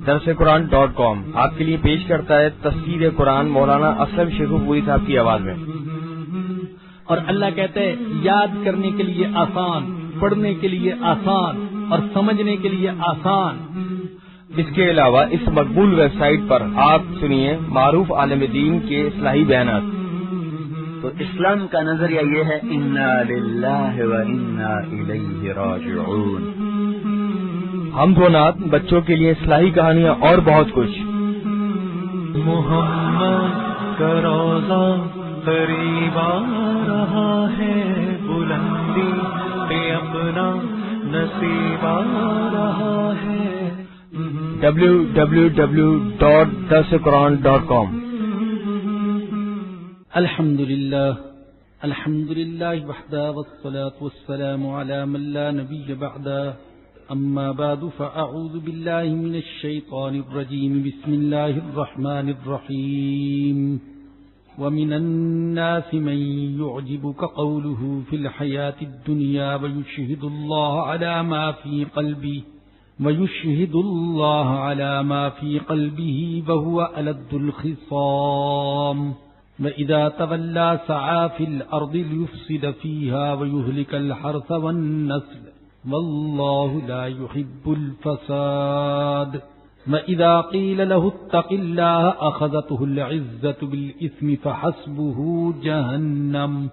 درسقرآن.com آپ کے لیے پیش کرتا ہے تفسیر قرآن مولانا اسلم شیخو پوری صاحب کی آواز میں۔ اور اللہ کہتے ہیں یاد کرنے کے لیے آسان، پڑھنے کے لیے آسان اور سمجھنے کے لیے آسان۔ اس کے علاوہ اس مقبول ویب سائٹ پر آپ سنیے معروف عالم دین کے اصلاحی بیانات۔ تو اسلام کا نظریہ یہ ہے انا للہ و انا الیہ راجعون۔ حمد و نعت، بچوں کے لیے اصلاحی کہانیاں اور بہت کچھ۔ محمد کا روضہ قریب آ رہا ہے، بلندی پہ اپنا نصیب آ رہا ہے۔ www.درسقرآن.com۔ الحمد للہ وحدہ والصلاة والسلام علی من لا نبی بعدہ، اما بعد فاعوذ باللہ من الشیطان الرجیم، بسم اللہ الرحمن الرحیم۔ ومن الناس من يعجبك قوله في الحياة الدنيا ويشهد الله على ما في قلبه وهو ألد الخصام، وإذا تولى سعى في الأرض ليفسد فيها ويهلك الحرث والنسل والله لا يحب الفساد، وإذا قيل له اتق الله أخذته العزة بالإثم فحسبه جهنم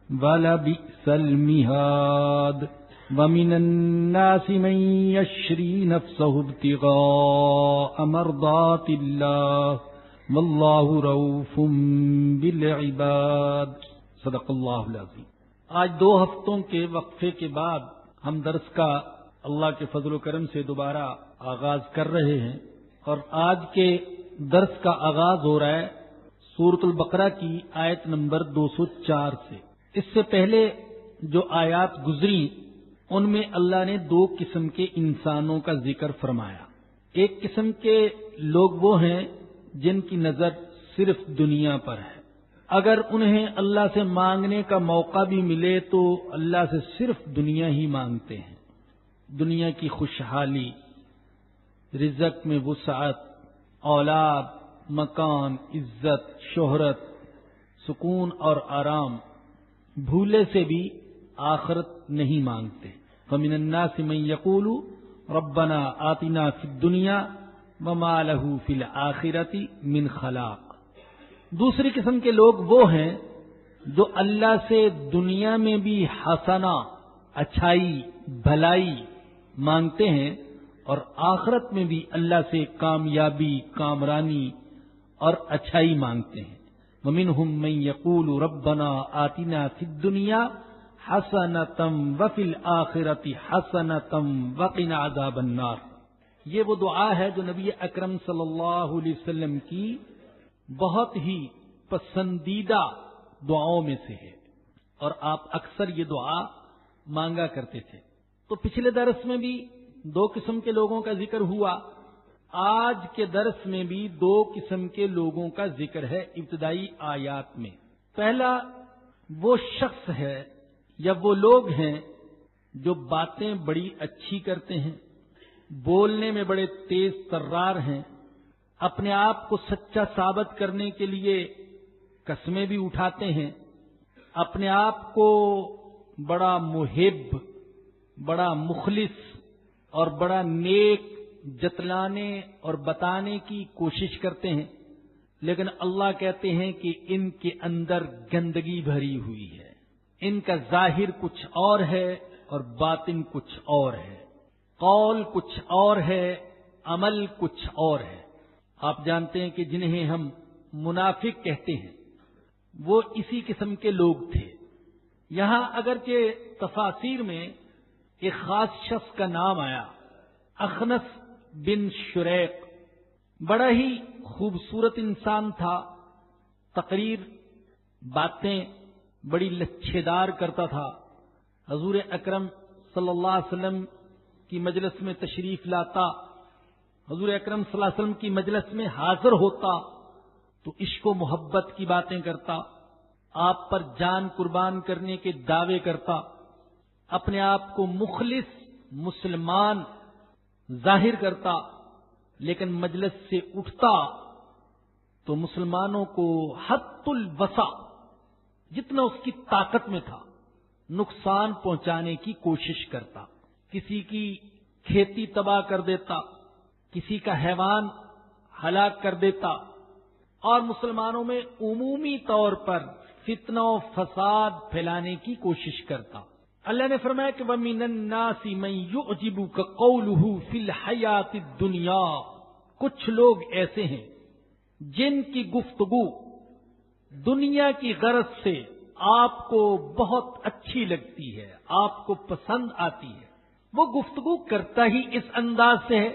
ولبئس المهاد، ومن الناس من يشري نفسه ابتغاء مرضات الله واللہ رؤوف بالعباد۔ صدق اللہ العظیم۔ آج 2 ہفتوں کے وقفے کے بعد ہم درس کا اللہ کے فضل و کرم سے دوبارہ آغاز کر رہے ہیں، اور آج کے درس کا آغاز ہو رہا ہے سورۃ البقرہ کی آیت نمبر 204 سے۔ اس سے پہلے جو آیات گزری ان میں اللہ نے 2 قسم کے انسانوں کا ذکر فرمایا۔ ایک قسم کے لوگ وہ ہیں جن کی نظر صرف دنیا پر ہے، اگر انہیں اللہ سے مانگنے کا موقع بھی ملے تو اللہ سے صرف دنیا ہی مانگتے ہیں، دنیا کی خوشحالی، رزق میں وسعت، اولاد، مکان، عزت، شہرت، سکون اور آرام، بھولے سے بھی آخرت نہیں مانگتے۔ فمن الناس من یقول ربنا آتنا فی الدنیا وما لہ فی الآخرۃ من خلاق۔ دوسری قسم کے لوگ وہ ہیں جو اللہ سے دنیا میں بھی حسنہ، اچھائی، بھلائی مانگتے ہیں، اور آخرت میں بھی اللہ سے کامیابی، کامرانی اور اچھائی مانگتے ہیں۔ ومنہم من یقول ربنا آتنا فی الدنیا حسنۃ وفی الآخرۃ حسنۃ وقنا عذاب النار۔ یہ وہ دعا ہے جو نبی اکرم صلی اللہ علیہ وسلم کی بہت ہی پسندیدہ دعاؤں میں سے ہے، اور آپ اکثر یہ دعا مانگا کرتے تھے۔ تو پچھلے درس میں بھی 2 قسم کے لوگوں کا ذکر ہوا، آج کے درس میں بھی 2 قسم کے لوگوں کا ذکر ہے ابتدائی آیات میں۔ پہلا وہ شخص ہے یا وہ لوگ ہیں جو باتیں بڑی اچھی کرتے ہیں، بولنے میں بڑے تیز ترار ہیں، اپنے آپ کو سچا ثابت کرنے کے لیے قسمیں بھی اٹھاتے ہیں، اپنے آپ کو بڑا محب، بڑا مخلص اور بڑا نیک جتلانے اور بتانے کی کوشش کرتے ہیں، لیکن اللہ کہتے ہیں کہ ان کے اندر گندگی بھری ہوئی ہے، ان کا ظاہر کچھ اور ہے اور باطن کچھ اور ہے، قول کچھ اور ہے، عمل کچھ اور ہے۔ آپ جانتے ہیں کہ جنہیں ہم منافق کہتے ہیں وہ اسی قسم کے لوگ تھے۔ یہاں اگرچہ تفاسیر میں ایک خاص شخص کا نام آیا، اخنس بن شریق، بڑا ہی خوبصورت انسان تھا، تقریر، باتیں بڑی لچھےدار کرتا تھا، حضور اکرم صلی اللہ علیہ وسلم کی مجلس میں تشریف لاتا، حضور اکرم صلی اللہ علیہ وسلم کی مجلس میں حاضر ہوتا تو عشق و محبت کی باتیں کرتا، آپ پر جان قربان کرنے کے دعوے کرتا، اپنے آپ کو مخلص مسلمان ظاہر کرتا لیکن مجلس سے اٹھتا تو مسلمانوں کو حد الوسع جتنا اس کی طاقت میں تھا نقصان پہنچانے کی کوشش کرتا، کسی کی کھیتی تباہ کر دیتا، کسی کا حیوان ہلاک کر دیتا، اور مسلمانوں میں عمومی طور پر فتنہ و فساد پھیلانے کی کوشش کرتا۔ اللہ نے فرمایا کہ وَمِنَ النَّاسِ مَن يُعْجِبُكَ قَوْلُهُ فِي الْحَيَاةِ الدُّنْيَا، کچھ لوگ ایسے ہیں جن کی گفتگو دنیا کی غرض سے آپ کو بہت اچھی لگتی ہے، آپ کو پسند آتی ہے، وہ گفتگو کرتا ہی اس انداز سے ہے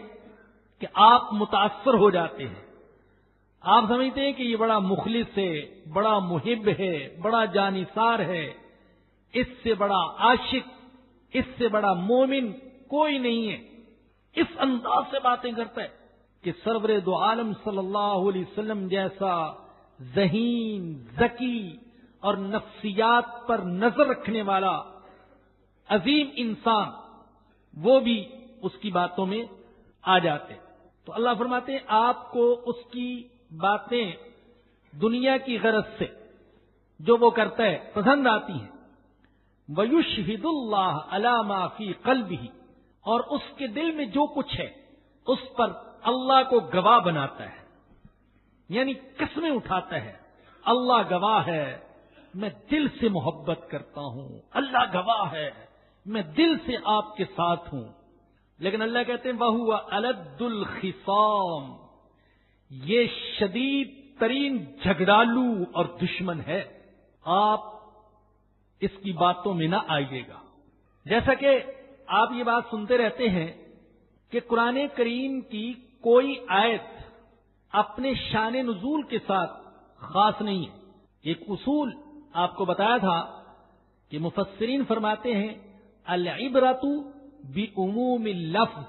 کہ آپ متاثر ہو جاتے ہیں، آپ سمجھتے ہیں کہ یہ بڑا مخلص ہے، بڑا محب ہے، بڑا جانثار ہے، اس سے بڑا عاشق، اس سے بڑا مومن کوئی نہیں ہے، اس انداز سے باتیں کرتا ہے کہ سرور دو عالم صلی اللہ علیہ وسلم جیسا ذہین، ذکی اور نفسیات پر نظر رکھنے والا عظیم انسان وہ بھی اس کی باتوں میں آ جاتے۔ تو اللہ فرماتے ہیں آپ کو اس کی باتیں دنیا کی غرض سے جو وہ کرتا ہے پسند آتی ہیں۔ وَيُشْهِدُ اللَّهَ عَلَى مَا فِي قَلْبِهِ، اور اس کے دل میں جو کچھ ہے اس پر اللہ کو گواہ بناتا ہے، یعنی قسمیں اٹھاتا ہے، اللہ گواہ ہے میں دل سے محبت کرتا ہوں، اللہ گواہ ہے میں دل سے آپ کے ساتھ ہوں، لیکن اللہ کہتے ہیں وَهُوَ أَلَدُّ الْخِصَامِ، یہ شدید ترین جھگڑالو اور دشمن ہے، آپ اس کی باتوں میں نہ آئیے گا۔ جیسا کہ آپ یہ بات سنتے رہتے ہیں کہ قرآن کریم کی کوئی آیت اپنے شان نزول کے ساتھ خاص نہیں ہے۔ ایک اصول آپ کو بتایا تھا کہ مفسرین فرماتے ہیں العبرۃ بعموم اللفظ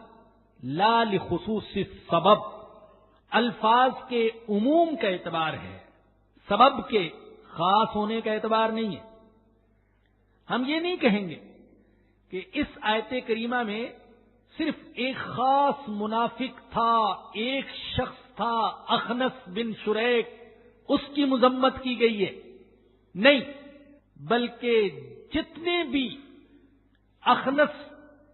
لا لخصوص السبب، الفاظ کے عموم کا اعتبار ہے، سبب کے خاص ہونے کا اعتبار نہیں ہے۔ ہم یہ نہیں کہیں گے کہ اس آیت کریمہ میں صرف ایک خاص منافق تھا، ایک شخص تھا اخنس بن شریک، اس کی مذمت کی گئی ہے، نہیں، بلکہ جتنے بھی اخنس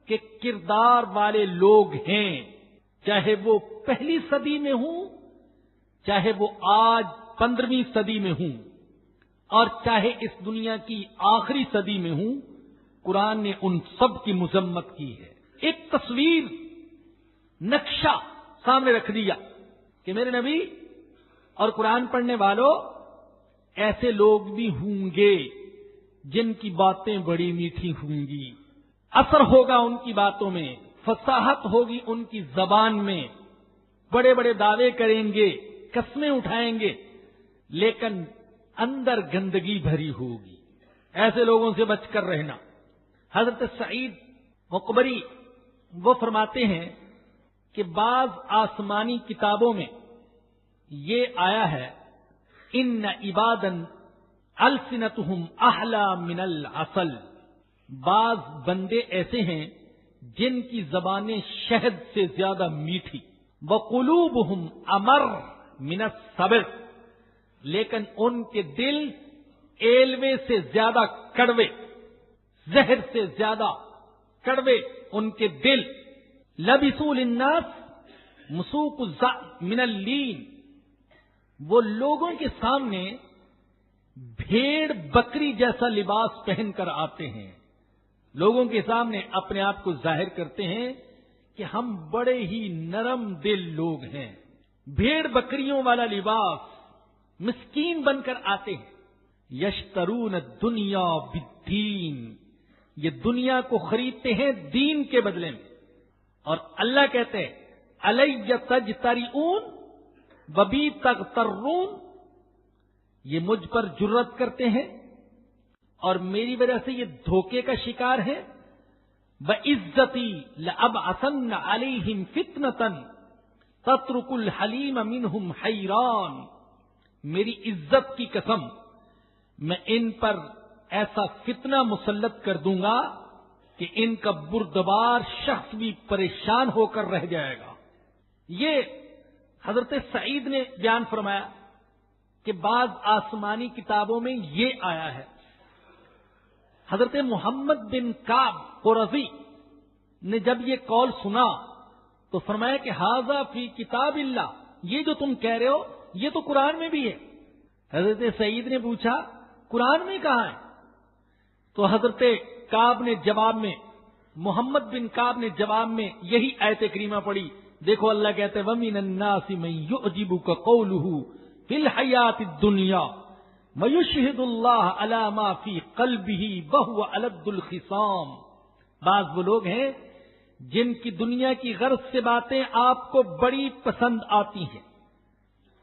کے کردار والے لوگ ہیں، چاہے وہ پہلی صدی میں ہوں، چاہے وہ آج 15ویں صدی میں ہوں، اور چاہے اس دنیا کی آخری صدی میں ہوں، قرآن نے ان سب کی مذمت کی ہے۔ ایک تصویر، نقشہ سامنے رکھ دیا کہ میرے نبی اور قرآن پڑھنے والوں ایسے لوگ بھی ہوں گے جن کی باتیں بڑی میٹھی ہوں گی، اثر ہوگا ان کی باتوں میں، فصاحت ہوگی ان کی زبان میں، بڑے بڑے دعوے کریں گے، قسمیں اٹھائیں گے، لیکن اندر گندگی بھری ہوگی۔ ایسے لوگوں سے بچ کر رہنا۔ حضرت سعید مقبری وہ فرماتے ہیں کہ بعض آسمانی کتابوں میں یہ آیا ہے ان عبادن السنتہم احلی من العسل، بعض بندے ایسے ہیں جن کی زبانیں شہد سے زیادہ میٹھی، وقلوبہم امر من الصبر، لیکن ان کے دل ایلوے سے زیادہ کڑوے، زہر سے زیادہ کڑوے ان کے دل۔ لبسوا للناس مسوق من اللین، وہ لوگوں کے سامنے بھیڑ بکری جیسا لباس پہن کر آتے ہیں، لوگوں کے سامنے اپنے آپ کو ظاہر کرتے ہیں کہ ہم بڑے ہی نرم دل لوگ ہیں، بھیڑ بکریوں والا لباس، مسکین بن کر آتے ہیں۔ یشترون الدنیا بالدین، یہ دنیا کو خریدتے ہیں دین کے بدلے میں، اور اللہ کہتے ہیں الی تجترئون وبی تغترون، یہ مجھ پر جرت کرتے ہیں اور میری وجہ سے یہ دھوکے کا شکار ہے۔ وعزتی لابعثن علیہم فتنۃ تترک الحلیم منہم حیران، میری عزت کی قسم میں ان پر ایسا فتنہ مسلط کر دوں گا کہ ان کا بردبار شخص بھی پریشان ہو کر رہ جائے گا۔ یہ حضرت سعید نے بیان فرمایا کہ بعض آسمانی کتابوں میں یہ آیا ہے۔ حضرت محمد بن کعب قرظی نے جب یہ قول سنا تو فرمایا کہ ھذا فی کتاب اللہ، یہ جو تم کہہ رہے ہو یہ تو قرآن میں بھی ہے۔ حضرت سعید نے پوچھا قرآن میں کہاں ہے؟ تو حضرت کعب نے جواب میں، محمد بن کعب نے جواب میں یہی آیت کریمہ پڑھی۔ دیکھو اللہ کہتے ہیں وَمِنَ النَّاسِ مَن يُعْجِبُكَ قَوْلُهُ فِي الْحَيَاةِ الدُّنْيَا وَيُشْهِدُ اللَّهَ عَلَى مَا فِي قَلْبِهِ وَهُوَ أَلَدُّ الْخِصَامِ۔ بعض وہ لوگ ہیں جن کی دنیا کی غرض سے باتیں آپ کو بڑی پسند آتی ہیں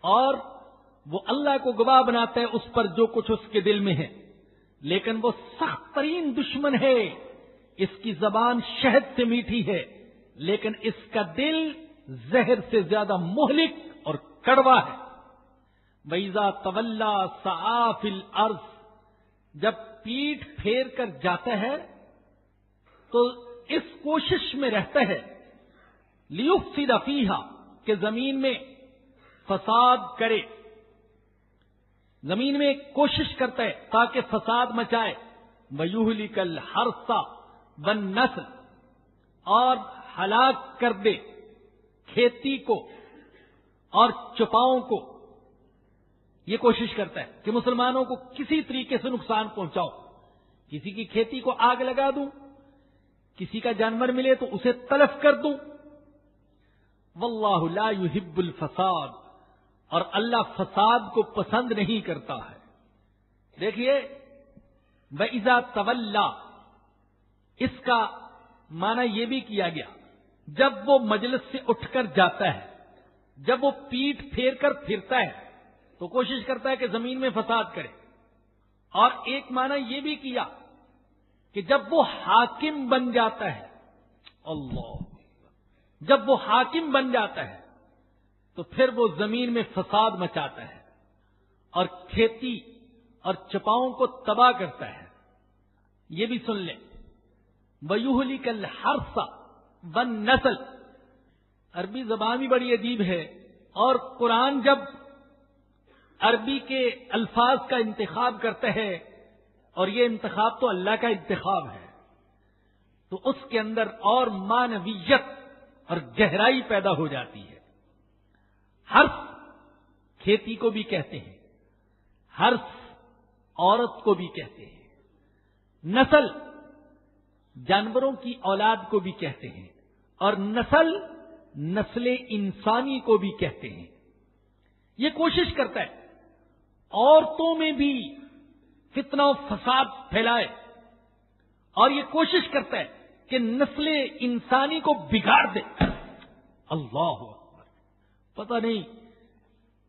اور وہ اللہ کو گواہ بناتا ہے اس پر جو کچھ اس کے دل میں ہے، لیکن وہ سخت ترین دشمن ہے۔ اس کی زبان شہد سے میٹھی ہے لیکن اس کا دل زہر سے زیادہ مہلک اور کڑوا ہے۔ وَإِذَا تَوَلَّى سَعَىٰ فِي الْأَرْضِ، جب پیٹھ پھیر کر جاتا ہے تو اس کوشش میں رہتا ہے لِيُفْسِدَ فِيهَا، کہ زمین میں فساد کرے، زمین میں کوشش کرتا ہے تاکہ فساد مچائے۔ وَيُهْلِكَ الْحَرْثَ وَالنَّسْلَ، اور ہلاک کر دے کھیتی کو اور چپاؤں کو۔ یہ کوشش کرتا ہے کہ مسلمانوں کو کسی طریقے سے نقصان پہنچاؤ، کسی کی کھیتی کو آگ لگا دوں، کسی کا جانور ملے تو اسے تلف کر دوں۔ واللہ لا يحب الفساد، اور اللہ فساد کو پسند نہیں کرتا ہے۔ دیکھیے وَإِذَا تَوَلَّى، اس کا معنی یہ بھی کیا گیا جب وہ مجلس سے اٹھ کر جاتا ہے، جب وہ پیٹھ پھیر کر پھرتا ہے تو کوشش کرتا ہے کہ زمین میں فساد کرے، اور ایک معنی یہ بھی کیا کہ جب وہ حاکم بن جاتا ہے، اللہ، جب وہ حاکم بن جاتا ہے تو پھر وہ زمین میں فساد مچاتا ہے اور کھیتی اور چپاؤں کو تباہ کرتا ہے۔ یہ بھی سن لیں وَيُهْلِكَ الْحَرْثَ وَالنَّسْلَ، عربی زبان بھی بڑی عجیب ہے، اور قرآن جب عربی کے الفاظ کا انتخاب کرتا ہے، اور یہ انتخاب تو اللہ کا انتخاب ہے، تو اس کے اندر اور معنویت اور گہرائی پیدا ہو جاتی ہے۔ حرث کھیتی کو بھی کہتے ہیں، حرث عورت کو بھی کہتے ہیں، نسل جانوروں کی اولاد کو بھی کہتے ہیں، اور نسل انسانی کو بھی کہتے ہیں۔ یہ کوشش کرتا ہے عورتوں میں بھی فتنہ و فساد پھیلائے، اور یہ کوشش کرتا ہے کہ نسل انسانی کو بگاڑ دے۔ اللہ اکبر! پتہ نہیں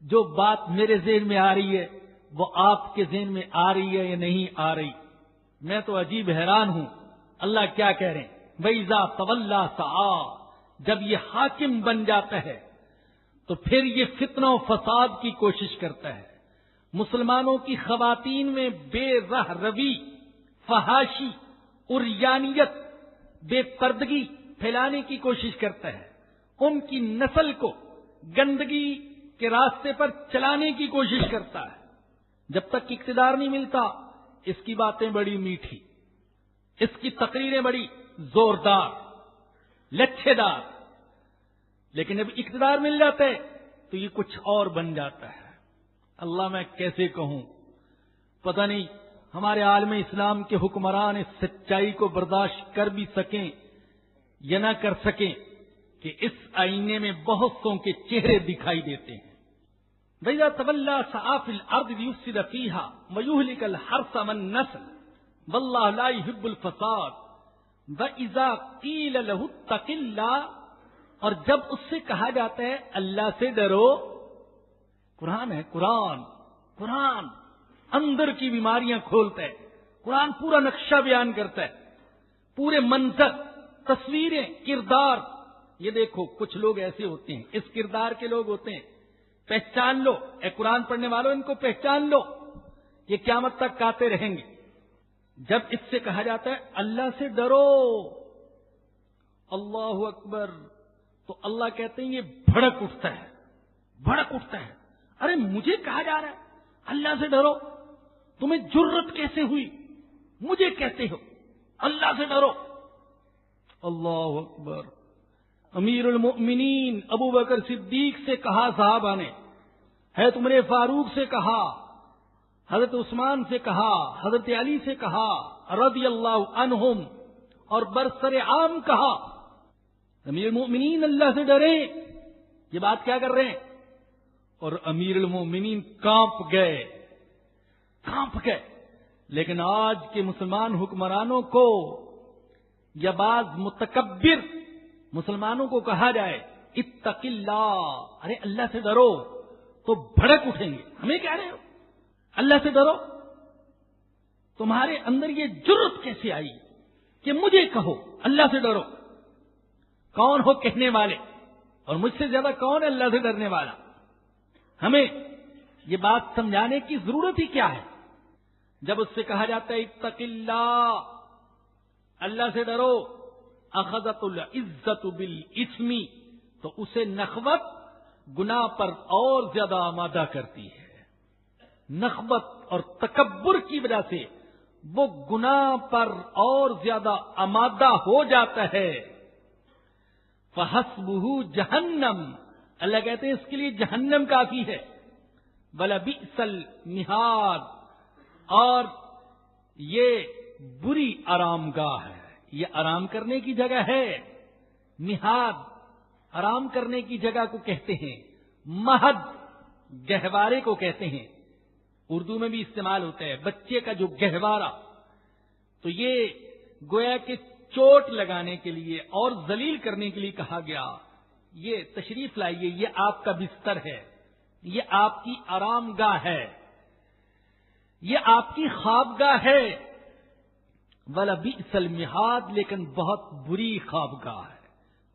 جو بات میرے ذہن میں آ رہی ہے وہ آپ کے ذہن میں آ رہی ہے یا نہیں آ رہی، میں تو عجیب حیران ہوں۔ اللہ کیا کہہ رہے ہیں وَإِذَا تَوَلَّى سَعَىٰ، جب یہ حاکم بن جاتا ہے تو پھر یہ فتنہ و فساد کی کوشش کرتا ہے، مسلمانوں کی خواتین میں بے رہ روی، فحاشی، عریانیت، بے پردگی پھیلانے کی کوشش کرتا ہے، ان کی نسل کو گندگی کے راستے پر چلانے کی کوشش کرتا ہے۔ جب تک اقتدار نہیں ملتا اس کی باتیں بڑی میٹھی، اس کی تقریریں بڑی زوردار، لچھے دار، لیکن جب اقتدار مل جاتا ہے تو یہ کچھ اور بن جاتا ہے۔ اللہ میں کیسے کہوں، پتہ نہیں ہمارے عالم اسلام کے حکمران اس سچائی کو برداشت کر بھی سکیں یا نہ کر سکیں کہ اس آئینے میں بہت سوں کے چہرے دکھائی دیتے ہیں۔ وَإِذَا تَوَلَّى سَعَىٰ فِي الْأَرْضِ لِيُفْسِدَ فِيهَا وَيُهْلِكَ الْحَرْثَ وَالنَّسْلَ وَاللَّهُ لَا يُحِبُّ الْفَسَادَ وَإِذَا قِيلَ لَهُ اتَّقِ اللَّهَ، اور جب اس سے کہا جاتا ہے اللہ سے ڈرو، قرآن ہے، قرآن اندر کی بیماریاں کھولتا ہے، قرآن پورا نقشہ بیان کرتا ہے، پورے منظر، تصویریں، کردار۔ یہ دیکھو کچھ لوگ ایسے ہوتے ہیں، اس کردار کے لوگ ہوتے ہیں، پہچان لو، اے قرآن پڑھنے والوں ان کو پہچان لو، یہ قیامت تک آتے رہیں گے۔ جب اس سے کہا جاتا ہے اللہ سے ڈرو، اللہ اکبر، تو اللہ کہتے ہیں یہ بھڑک اٹھتا ہے، بھڑک اٹھتا ہے. ارے مجھے کہا جا رہا ہے اللہ سے ڈرو، تمہیں جرت کیسے ہوئی مجھے کہتے ہو اللہ سے ڈرو؟ اللہ اکبر. امیر المؤمنین ابو بکر صدیق سے کہا صحابہ نے، حضرت عمر فاروق سے کہا، حضرت عثمان سے کہا، حضرت علی سے کہا رضی اللہ عنہم، اور برسر عام کہا امیر المؤمنین اللہ سے ڈریں. یہ بات کیا کر رہے ہیں؟ اور امیر المؤمنین کانپ گئے، کانپ گئے. لیکن آج کے مسلمان حکمرانوں کو یا بعض متکبر مسلمانوں کو کہا جائے اتق اللہ، ارے اللہ سے ڈرو، تو بھڑک اٹھیں گے. ہمیں کہہ رہے ہو اللہ سے ڈرو؟ تمہارے اندر یہ جرت کیسے آئی کہ مجھے کہو اللہ سے ڈرو؟ کون ہو کہنے والے؟ اور مجھ سے زیادہ کون ہے اللہ سے ڈرنے والا؟ ہمیں یہ بات سمجھانے کی ضرورت ہی کیا ہے؟ جب اس سے کہا جاتا ہے اتق اللہ، اللہ سے ڈرو، اخذت العزت بالاسم، تو اسے نخوت گناہ پر اور زیادہ آمادہ کرتی ہے. نخوت اور تکبر کی وجہ سے وہ گناہ پر اور زیادہ آمادہ ہو جاتا ہے. فحسبہ جہنم، اللہ کہتے ہیں اس کے لیے جہنم کافی ہے. وَلَبِئْسَ الْمِہَادُ، اور یہ بری آرام گاہ ہے، یہ آرام کرنے کی جگہ ہے. مہاد آرام کرنے کی جگہ کو کہتے ہیں، مہد گہوارے کو کہتے ہیں. اردو میں بھی استعمال ہوتا ہے بچے کا جو گہوارہ. تو یہ گویا کہ چوٹ لگانے کے لیے اور ذلیل کرنے کے لیے کہا گیا. یہ تشریف لائیے، یہ آپ کا بستر ہے، یہ آپ کی آرام گاہ ہے، یہ آپ کی خوابگاہ ہے. وَلَبِئْسَ الْمِہَادُ، لیکن بہت بری خوابگاہ ہے،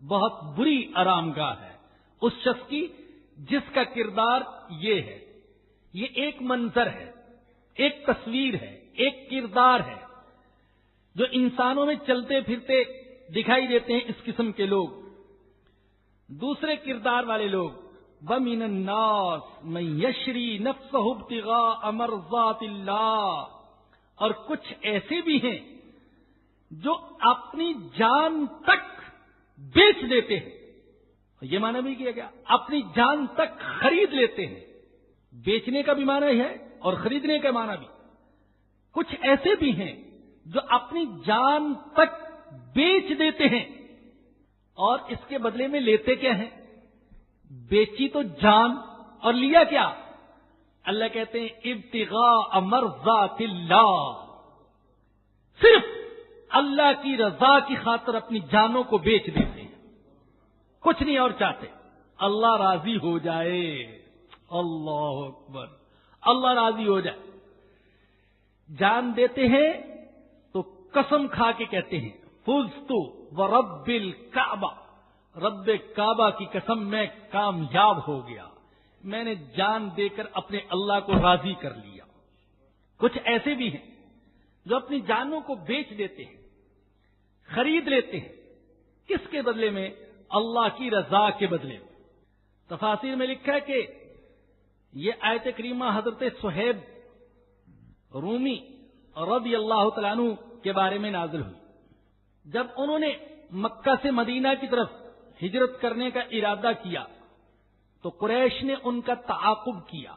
بہت بری آرام گاہ ہے اس شخص کی جس کا کردار یہ ہے. یہ ایک منظر ہے، ایک تصویر ہے، ایک کردار ہے جو انسانوں میں چلتے پھرتے دکھائی دیتے ہیں. اس قسم کے لوگ، دوسرے کردار والے لوگ، وَمِنَ النَّاسِ مَن يَشْرِي نَفْسَهُ ابْتِغَاءَ مَرْضَاتِ اللَّهِ، اور کچھ ایسے بھی ہیں جو اپنی جان تک بیچ دیتے ہیں. یہ معنی بھی کیا گیا، اپنی جان تک خرید لیتے ہیں. بیچنے کا بھی معنی ہے اور خریدنے کا معنی بھی. کچھ ایسے بھی ہیں جو اپنی جان تک بیچ دیتے ہیں، اور اس کے بدلے میں لیتے کیا ہیں؟ بیچی تو جان اور لیا کیا؟ اللہ کہتے ہیں ابتغاء مرضات اللہ، صرف اللہ کی رضا کی خاطر اپنی جانوں کو بیچ دیتے ہیں، کچھ نہیں اور چاہتے. اللہ راضی ہو جائے. اللہ اکبر، اللہ راضی ہو جائے. جان دیتے ہیں تو قسم کھا کے کہتے ہیں فزتو ورب الکعبہ، رب کعبہ کی قسم میں کامیاب ہو گیا، میں نے جان دے کر اپنے اللہ کو راضی کر لیا. کچھ ایسے بھی ہیں جو اپنی جانوں کو بیچ دیتے ہیں، خرید لیتے ہیں. کس کے بدلے میں؟ اللہ کی رضا کے بدلے میں. تفاسیر میں لکھا ہے کہ یہ آیت کریمہ حضرت صہیب رومی رضی اللہ تعالیٰ عنہ کے بارے میں نازل ہوئی. جب انہوں نے مکہ سے مدینہ کی طرف ہجرت کرنے کا ارادہ کیا تو قریش نے ان کا تعاقب کیا.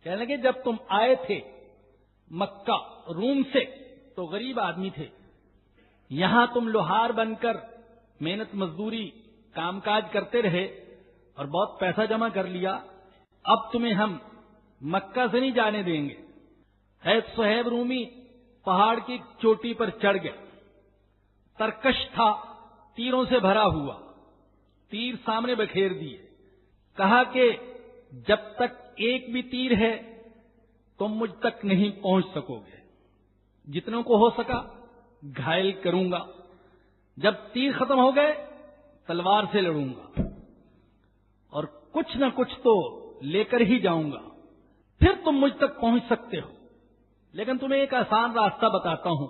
کہنے لگے جب تم آئے تھے مکہ روم سے تو غریب آدمی تھے، یہاں تم لوہار بن کر محنت مزدوری کام کاج کرتے رہے اور بہت پیسہ جمع کر لیا، اب تمہیں ہم مکہ سے نہیں جانے دیں گے. حضرت صہیب رومی پہاڑ کی چوٹی پر چڑھ گئے. ترکش تھا، تیروں سے بھرا ہوا، تیر سامنے بکھیر دیے. کہا کہ جب تک ایک بھی تیر ہے تم مجھ تک نہیں پہنچ سکو گے، جتنوں کو ہو سکا گھائل کروں گا. جب تیر ختم ہو گئے تلوار سے لڑوں گا اور کچھ نہ کچھ تو لے کر ہی جاؤں گا، پھر تم مجھ تک پہنچ سکتے ہو. لیکن تمہیں ایک آسان راستہ بتاتا ہوں.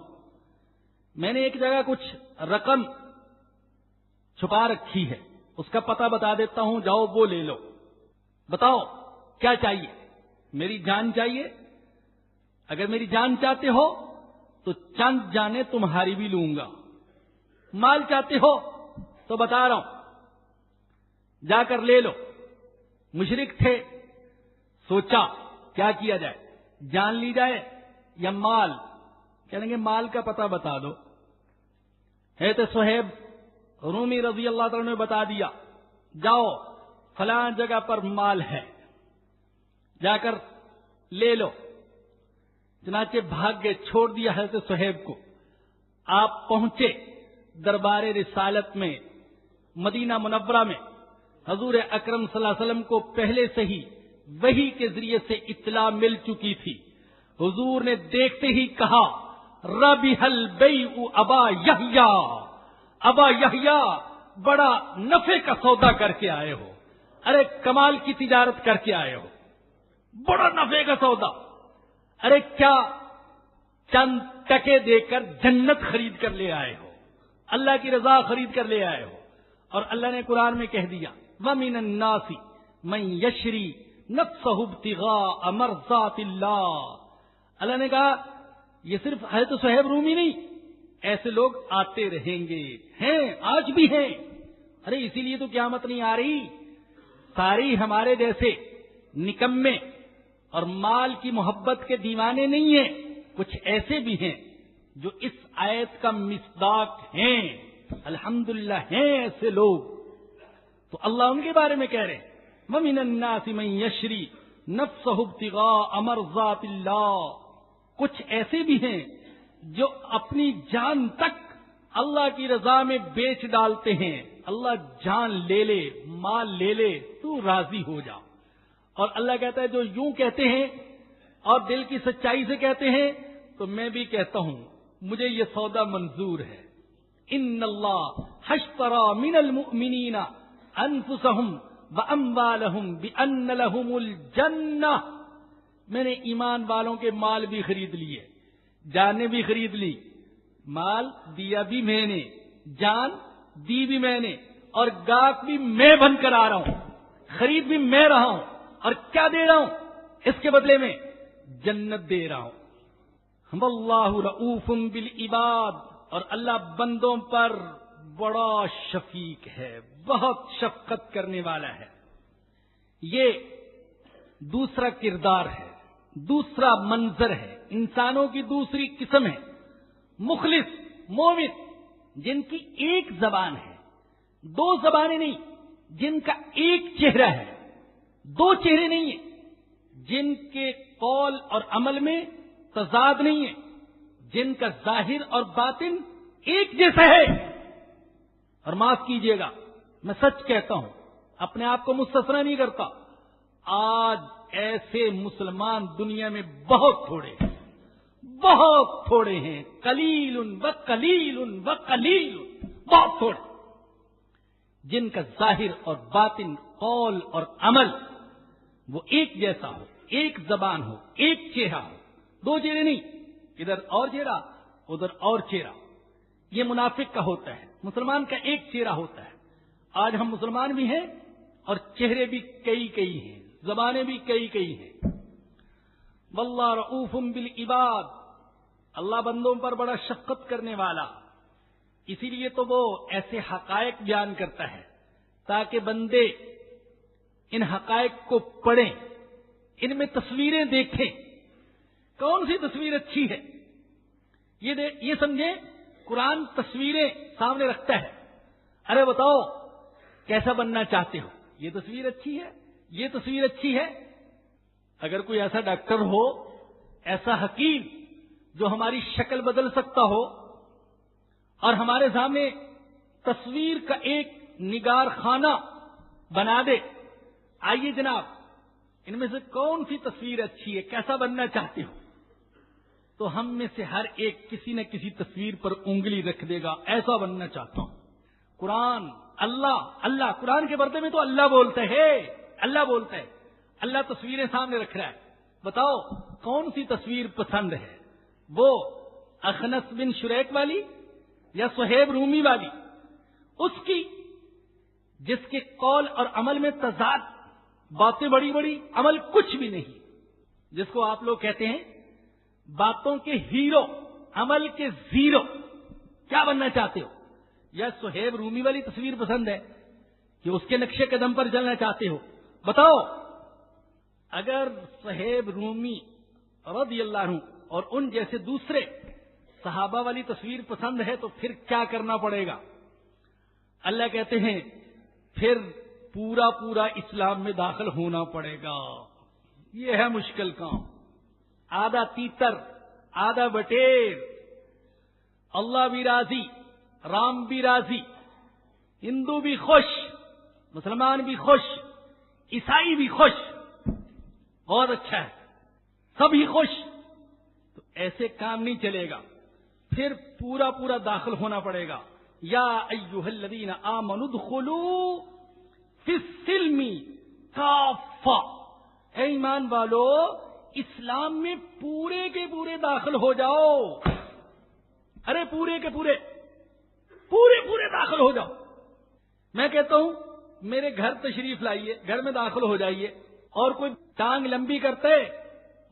میں نے ایک جگہ کچھ رقم چھپا رکھی ہے، اس کا پتہ بتا دیتا ہوں، جاؤ وہ لے لو. بتاؤ کیا چاہیے؟ میری جان چاہیے؟ اگر میری جان چاہتے ہو تو چند جانیں تمہاری بھی لوں گا. مال چاہتے ہو تو بتا رہا ہوں، جا کر لے لو. مشرک تھے، سوچا کیا کیا جائے، جان لی جائے یا مال؟ کہنے گے مال کا پتہ بتا دو. حضرت صہیب رومی رضی اللہ تعالیٰ نے بتا دیا، جاؤ فلاں جگہ پر مال ہے، جا کر لے لو. چنانچہ بھاگ گئے، چھوڑ دیا حضرت صہیب کو. آپ پہنچے دربار رسالت میں مدینہ منورہ میں. حضور اکرم صلی اللہ علیہ وسلم کو پہلے سے ہی وحی کے ذریعے سے اطلاع مل چکی تھی. حضور نے دیکھتے ہی کہا، ربح البیع ابا یحییٰ، ابا یحییٰ بڑا نفع کا سودا کر کے آئے ہو. ارے کمال کی تجارت کر کے آئے ہو، بڑا نفع کا سودا. ارے کیا چند ٹکے دے کر جنت خرید کر لے آئے ہو، اللہ کی رضا خرید کر لے آئے ہو. اور اللہ نے قرآن میں کہہ دیا، وَمِنَ النَّاسِ مَن يَشْرِي نَفْسَهُ ابْتِغَاءَ مَرْضَاتِ اللَّهِ. اللہ نے کہا یہ صرف حضرت صہیب رومی نہیں، ایسے لوگ آتے رہیں گے، ہیں آج بھی ہیں. ارے اسی لیے تو قیامت نہیں آ رہی. ساری ہمارے جیسے نکمے اور مال کی محبت کے دیوانے نہیں ہیں، کچھ ایسے بھی ہیں جو اس آیت کا مصداق ہیں. الحمدللہ ہیں ایسے لوگ. تو اللہ ان کے بارے میں کہہ رہے ہیں، وَمِنَ النَّاسِ مَن يَشْرِي نَفْسَهُ ابْتِغَاءَ مَرْضَاتِ اللَّهِ. کچھ ایسے بھی ہیں جو اپنی جان تک اللہ کی رضا میں بیچ ڈالتے ہیں. اللہ جان لے لے، مال لے لے، تو راضی ہو جا. اور اللہ کہتا ہے جو یوں کہتے ہیں اور دل کی سچائی سے کہتے ہیں، تو میں بھی کہتا ہوں مجھے یہ سودا منظور ہے. ان اللہ اشتری من المؤمنین انفسهم واموالهم بان لهم الجنہ. میں نے ایمان والوں کے مال بھی خرید لیے، جانیں بھی خرید لی. مال دیا بھی میں نے، جان دی بھی میں نے، اور گاہک بھی میں بن کر آ رہا ہوں، خرید بھی میں رہا ہوں. اور کیا دے رہا ہوں اس کے بدلے میں؟ جنت دے رہا ہوں. واللہ رؤوف بالعباد. اور اللہ بندوں پر بڑا شفیق ہے، بہت شفقت کرنے والا ہے. یہ دوسرا کردار ہے، دوسرا منظر ہے، انسانوں کی دوسری قسم ہے. مخلص مومن جن کی ایک زبان ہے، دو زبانیں نہیں، جن کا ایک چہرہ ہے، دو چہرے نہیں ہیں، جن کے قول اور عمل میں تضاد نہیں ہے، جن کا ظاہر اور باطن ایک جیسا ہے. اور معاف کیجئے گا میں سچ کہتا ہوں، اپنے آپ کو مستثنا نہیں کرتا، آج ایسے مسلمان دنیا میں بہت تھوڑے ہیں، بہت تھوڑے ہیں. قلیل و قلیل و قلیل، بہت تھوڑے جن کا ظاہر اور باطن، قول اور عمل وہ ایک جیسا ہو، ایک زبان ہو، ایک چہرہ ہو. دو چہرے نہیں، ادھر اور چہرہ ادھر اور چہرہ. یہ منافق کا ہوتا ہے، مسلمان کا ایک چہرہ ہوتا ہے. آج ہم مسلمان بھی ہیں اور چہرے بھی کئی کئی ہیں، زبانیں بھی کئی کئی ہیں. واللہ رؤوف بالعباد. اللہ بندوں پر بڑا شفقت کرنے والا. اسی لیے تو وہ ایسے حقائق بیان کرتا ہے تاکہ بندے ان حقائق کو پڑھیں، ان میں تصویریں دیکھیں. کون سی تصویر اچھی ہے یہ سمجھیں. قرآن تصویریں سامنے رکھتا ہے. ارے بتاؤ کیسا بننا چاہتے ہو؟ یہ تصویر اچھی ہے، یہ تصویر اچھی ہے. اگر کوئی ایسا ڈاکٹر ہو، ایسا حکیم جو ہماری شکل بدل سکتا ہو اور ہمارے سامنے تصویر کا ایک نگار خانہ بنا دے، آئیے جناب ان میں سے کون سی تصویر اچھی ہے، کیسا بننا چاہتے ہو؟ تو ہم میں سے ہر ایک کسی نہ کسی تصویر پر انگلی رکھ دے گا، ایسا بننا چاہتا ہوں. قرآن اللہ قرآن کے پردے میں تو اللہ بولتا ہے، اللہ بولتا ہے. اللہ تصویریں سامنے رکھ رہا ہے. بتاؤ کون سی تصویر پسند ہے؟ وہ اخنس بن شریک والی یا صہیب رومی والی؟ اس کی جس کے قول اور عمل میں تضاد، باتیں بڑی بڑی، عمل کچھ بھی نہیں، جس کو آپ لوگ کہتے ہیں باتوں کے ہیرو، عمل کے زیرو. کیا بننا چاہتے ہو؟ یا صہیب رومی والی تصویر پسند ہے کہ اس کے نقشے قدم پر چلنا چاہتے ہو؟ بتاؤ. اگر صہیب رومی رضی اللہ عنہ اور ان جیسے دوسرے صحابہ والی تصویر پسند ہے تو پھر کیا کرنا پڑے گا؟ اللہ کہتے ہیں پھر پورا پورا اسلام میں داخل ہونا پڑے گا. یہ ہے مشکل کام. آدھا تیتر آدھا بٹیر، اللہ بھی راضی، رام بھی راضی، ہندو بھی خوش، مسلمان بھی خوش، عیسائی بھی خوش. بہت اچھا ہے، سبھی خوش. تو ایسے کام نہیں چلے گا، پھر پورا پورا داخل ہونا پڑے گا. یا ایھا الذین آمنوا ادخلوا فی السلم کافہ. اے ایمان والو، اسلام میں پورے کے پورے داخل ہو جاؤ. ارے پورے کے پورے داخل ہو جاؤ. میں کہتا ہوں میرے گھر تشریف لائیے، گھر میں داخل ہو جائیے، اور کوئی ٹانگ لمبی کرتے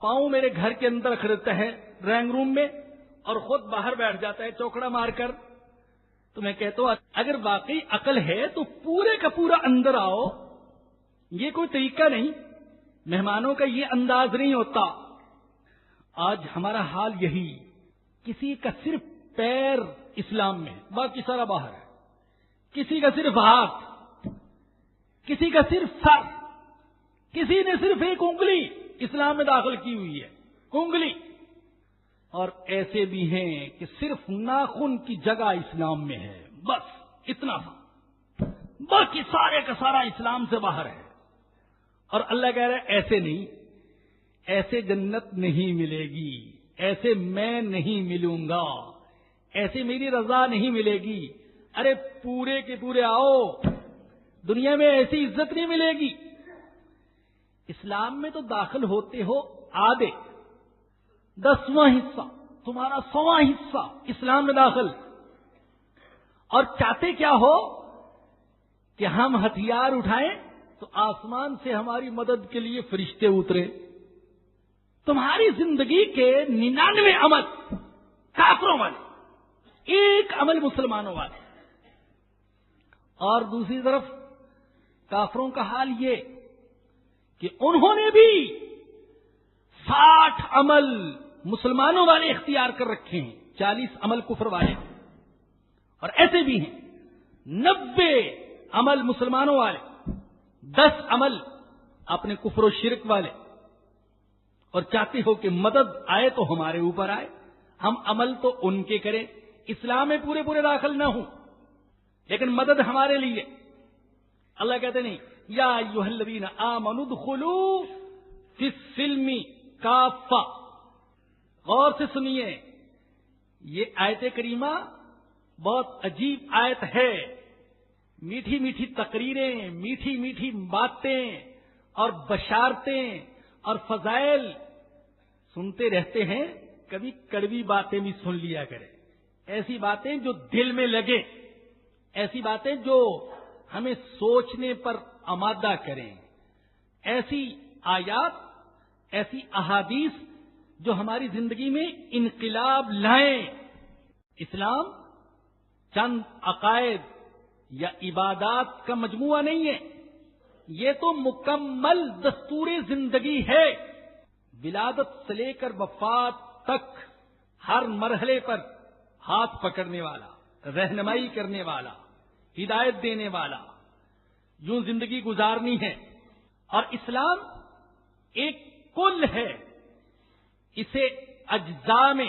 پاؤں میرے گھر کے اندر رکھ دیتا ہے ڈرائنگ روم میں اور خود باہر بیٹھ جاتا ہے چوکڑا مار کر، تو میں کہتا ہوں اگر واقعی عقل ہے تو پورے کا پورا اندر آؤ. یہ کوئی طریقہ نہیں، مہمانوں کا یہ انداز نہیں ہوتا. آج ہمارا حال یہی، کسی کا صرف پیر اسلام میں ہے، باقی سارا باہر ہے. کسی کا صرف ہاتھ، کسی کا صرف سر، کسی نے صرف ایک انگلی اسلام میں داخل کی ہوئی ہے، انگلی. اور ایسے بھی ہیں کہ صرف ناخن کی جگہ اسلام میں ہے، بس اتنا سا، باقی سارے کا سارا اسلام سے باہر ہے. اور اللہ کہہ رہا ہے ایسے نہیں، ایسے جنت نہیں ملے گی، ایسے میں نہیں ملوں گا، ایسے میری رضا نہیں ملے گی. ارے پورے کے پورے آؤ، دنیا میں ایسی عزت نہیں ملے گی. اسلام میں تو داخل ہوتے ہو آدھے، 10واں حصہ تمہارا، 100واں حصہ اسلام میں داخل، اور چاہتے کیا ہو کہ ہم ہتھیار اٹھائیں تو آسمان سے ہماری مدد کے لیے فرشتے اترے. تمہاری زندگی کے 99 عمل کافروں والے، ایک عمل مسلمانوں والے. اور دوسری طرف کافروں کا حال یہ کہ انہوں نے بھی 60 عمل مسلمانوں والے اختیار کر رکھے ہیں، 40 عمل کفر والے، اور ایسے بھی ہیں 90 عمل مسلمانوں والے، 10 عمل اپنے کفر و شرک والے. اور چاہتے ہو کہ مدد آئے تو ہمارے اوپر آئے، ہم عمل تو ان کے کریں، اسلام میں پورے پورے داخل نہ ہوں لیکن مدد ہمارے لیے. اللہ کہتے نہیں، یا ایھا الذین آمنوا ادخلوا فی السلم کافہ. غور سے سنیے، یہ آیت کریمہ بہت عجیب آیت ہے. میٹھی میٹھی تقریریں، میٹھی میٹھی باتیں اور بشارتیں اور فضائل سنتے رہتے ہیں، کبھی کڑوی باتیں بھی سن لیا کریں. ایسی باتیں جو دل میں لگے، ایسی باتیں جو ہمیں سوچنے پر آمادہ کریں، ایسی آیات، ایسی احادیث جو ہماری زندگی میں انقلاب لائیں. اسلام چند عقائد یا عبادات کا مجموعہ نہیں ہے، یہ تو مکمل دستور زندگی ہے. ولادت سے لے کر وفات تک ہر مرحلے پر ہاتھ پکڑنے والا، رہنمائی کرنے والا، ہدایت دینے والا، یوں زندگی گزارنی ہے. اور اسلام ایک کل ہے، اسے اجزاء میں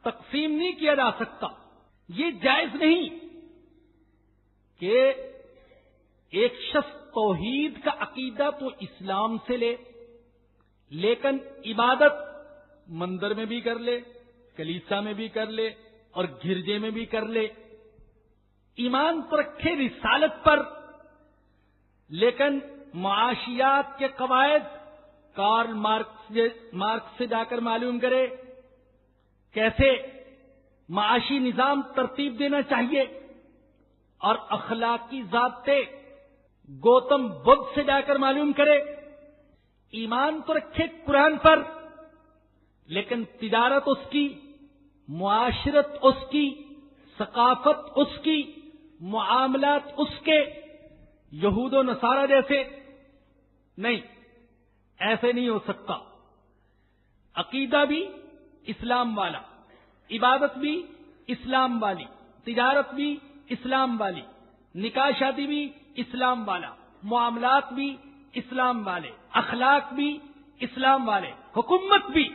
تقسیم نہیں کیا جا سکتا. یہ جائز نہیں کہ ایک شخص توحید کا عقیدہ تو اسلام سے لے لیکن عبادت مندر میں بھی کر لے، کلیسا میں بھی کر لے اور گرجے میں بھی کر لے. ایمان تو رکھے رسالت پر لیکن معاشیات کے قواعد کارل مارکس سے جا کر معلوم کرے کیسے معاشی نظام ترتیب دینا چاہیے، اور اخلاقی ضابطے گوتم بدھ سے جا کر معلوم کرے۔ ایمان تو رکھے قرآن پر، لیکن تجارت اس کی، معاشرت اس کی، ثقافت اس کی، معاملات اس کے، یہود و نصارہ جیسے نہیں، ایسے نہیں ہو سکتا۔ عقیدہ بھی اسلام والا، عبادت بھی اسلام والی، تجارت بھی اسلام والی، نکاح شادی بھی اسلام والا، معاملات بھی اسلام والے، اخلاق بھی اسلام والے، حکومت بھی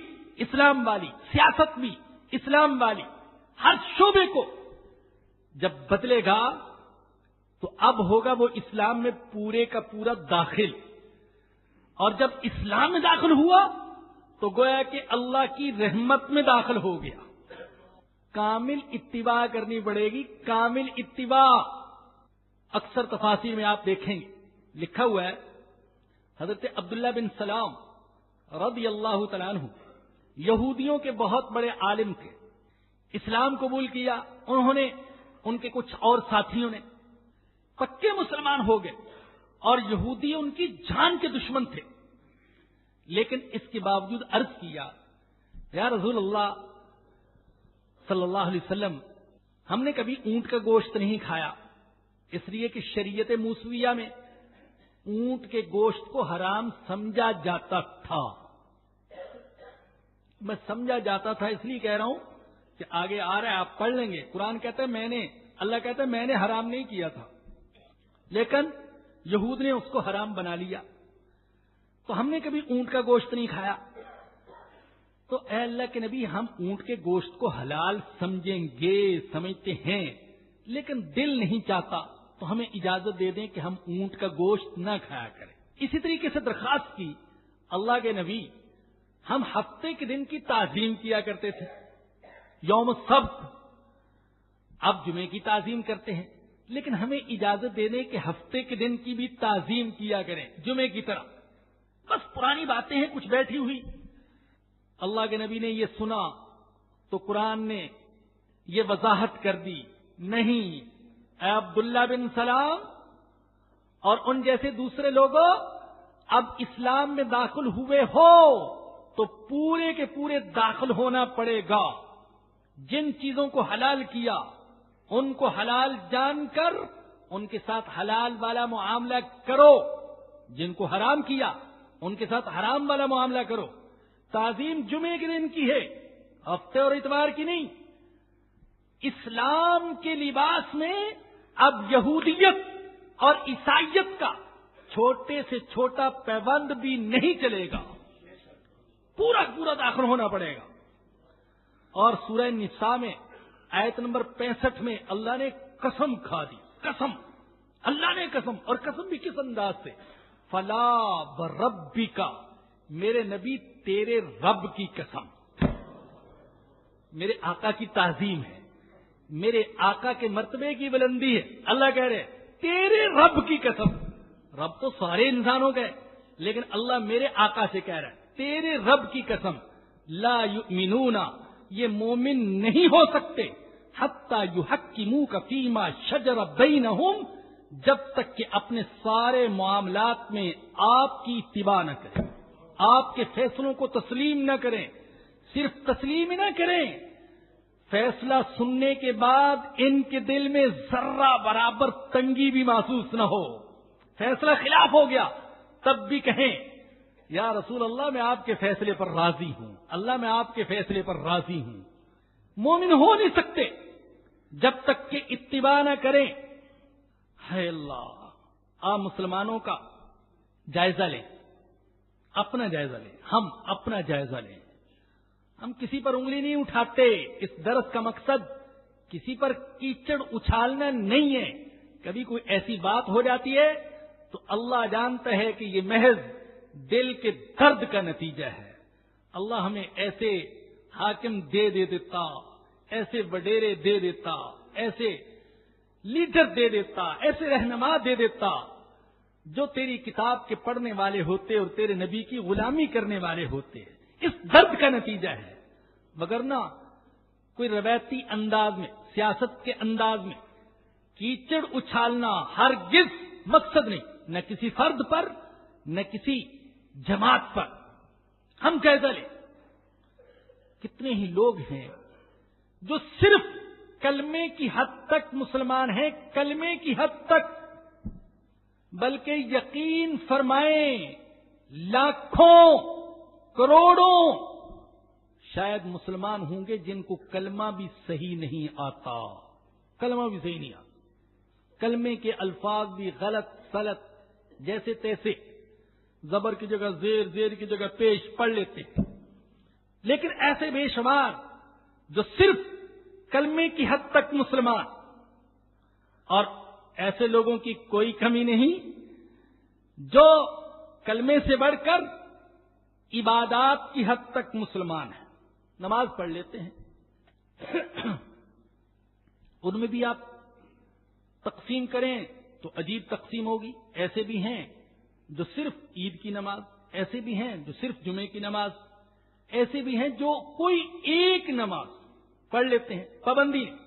اسلام والی، سیاست بھی اسلام والی۔ ہر شعبے کو جب بدلے گا تو اب ہوگا وہ اسلام میں پورے کا پورا داخل، اور جب اسلام میں داخل ہوا تو گویا کہ اللہ کی رحمت میں داخل ہو گیا۔ کامل اتباع کرنی پڑے گی، کامل اتباع۔ اکثر تفاسیر میں آپ دیکھیں گے لکھا ہوا ہے حضرت عبداللہ بن سلام رضی اللہ تعالیٰ عنہ یہودیوں کے بہت بڑے عالم تھے، اسلام قبول کیا انہوں نے، ان کے کچھ اور ساتھیوں نے، پکے مسلمان ہو گئے، اور یہودی ان کی جان کے دشمن تھے، لیکن اس کے باوجود عرض کیا یا رسول اللہ صلی اللہ علیہ وسلم، ہم نے کبھی اونٹ کا گوشت نہیں کھایا، اس لیے کہ شریعت موسویہ میں اونٹ کے گوشت کو حرام سمجھا جاتا تھا۔ میں سمجھا جاتا تھا اس لیے کہہ رہا ہوں کہ آگے آ رہا ہے، آپ پڑھ لیں گے، قرآن کہتا ہے اللہ کہتا ہے میں نے حرام نہیں کیا تھا، لیکن یہود نے اس کو حرام بنا لیا، تو ہم نے کبھی اونٹ کا گوشت نہیں کھایا۔ تو اے اللہ کے نبی، ہم اونٹ کے گوشت کو حلال سمجھیں گے، سمجھتے ہیں، لیکن دل نہیں چاہتا، تو ہمیں اجازت دے دیں کہ ہم اونٹ کا گوشت نہ کھایا کریں۔ اسی طریقے سے درخواست کی اللہ کے نبی، ہم ہفتے کے دن کی تعظیم کیا کرتے تھے، یوم السبت، اب جمعے کی تعظیم کرتے ہیں، لیکن ہمیں اجازت دے دیں کہ ہفتے کے دن کی بھی تعظیم کیا کریں جمعے کی طرح۔ بس پرانی باتیں ہیں کچھ بیٹھی ہوئی۔ اللہ کے نبی نے یہ سنا تو قرآن نے یہ وضاحت کر دی، نہیں اے عبداللہ بن سلام اور ان جیسے دوسرے لوگوں، اب اسلام میں داخل ہوئے ہو تو پورے کے پورے داخل ہونا پڑے گا۔ جن چیزوں کو حلال کیا ان کو حلال جان کر ان کے ساتھ حلال والا معاملہ کرو، جن کو حرام کیا ان کے ساتھ حرام والا معاملہ کرو۔ تعظیم جمعے کے دن کی ہے، ہفتے اور اتوار کی نہیں۔ اسلام کے لباس میں اب یہودیت اور عیسائیت کا چھوٹے سے چھوٹا پیوند بھی نہیں چلے گا، پورا پورا داخل ہونا پڑے گا۔ اور سورہ نساء میں آیت نمبر 65 میں اللہ نے قسم کھا دی، قسم، اللہ نے قسم، اور قسم بھی کس انداز سے، فلا وربک، میرے نبی تیرے رب کی قسم، میرے آقا کی تعظیم ہے، میرے آقا کے مرتبے کی بلندی ہے۔ اللہ کہہ رہے تیرے رب کی قسم، رب تو سارے انسانوں کا ہے، لیکن اللہ میرے آقا سے کہہ رہا ہے تیرے رب کی قسم، لا یؤمنون، یہ مومن نہیں ہو سکتے، حتی یحکموک فیما شجر بینہم، جب تک کہ اپنے سارے معاملات میں آپ کی اتباع نہ کریں، آپ کے فیصلوں کو تسلیم نہ کریں، صرف تسلیم نہ کریں، فیصلہ سننے کے بعد ان کے دل میں ذرہ برابر تنگی بھی محسوس نہ ہو، فیصلہ خلاف ہو گیا تب بھی کہیں یا رسول اللہ میں آپ کے فیصلے پر راضی ہوں، اللہ میں آپ کے فیصلے پر راضی ہوں۔ مومن ہو نہیں سکتے جب تک کہ اتباع نہ کریں۔ ہے اللہ، آپ مسلمانوں کا جائزہ لیں، اپنا جائزہ لیں، ہم اپنا جائزہ لیں۔ ہم کسی پر انگلی نہیں اٹھاتے، اس درس کا مقصد کسی پر کیچڑ اچھالنا نہیں ہے۔ کبھی کوئی ایسی بات ہو جاتی ہے تو اللہ جانتا ہے کہ یہ محض دل کے درد کا نتیجہ ہے۔ اللہ ہمیں ایسے حاکم دے دیتا، ایسے وڈیرے دے دیتا، ایسے لیڈر دے دیتا، ایسے رہنما دے دیتا جو تیری کتاب کے پڑھنے والے ہوتے اور تیرے نبی کی غلامی کرنے والے ہوتے. اس درد کا نتیجہ ہے. مگر نہ کوئی روایتی انداز میں، سیاست کے انداز میں کیچڑ اچھالنا ہرگز مقصد نہیں، نہ کسی فرد پر نہ کسی جماعت پر. ہم جائزہ لیں، کتنے ہی لوگ ہیں جو صرف کلمے کی حد تک مسلمان ہیں، کلمے کی حد تک، بلکہ یقین فرمائیں لاکھوں کروڑوں شاید مسلمان ہوں گے جن کو کلمہ بھی صحیح نہیں آتا. کلمہ بھی صحیح نہیں آتا، کلمے کے الفاظ بھی غلط سلط جیسے تیسے، زبر کی جگہ زیر، زیر کی جگہ پیش پڑھ لیتے. لیکن ایسے بے شمار جو صرف کلمے کی حد تک مسلمان، اور ایسے لوگوں کی کوئی کمی نہیں جو کلمے سے بڑھ کر عبادات کی حد تک مسلمان ہیں، نماز پڑھ لیتے ہیں. ان میں بھی آپ تقسیم کریں تو عجیب تقسیم ہوگی. ایسے بھی ہیں جو صرف عید کی نماز، ایسے بھی ہیں جو صرف جمعے کی نماز، ایسے بھی ہیں جو کوئی ایک نماز پڑھ لیتے ہیں، پابندی نہیں.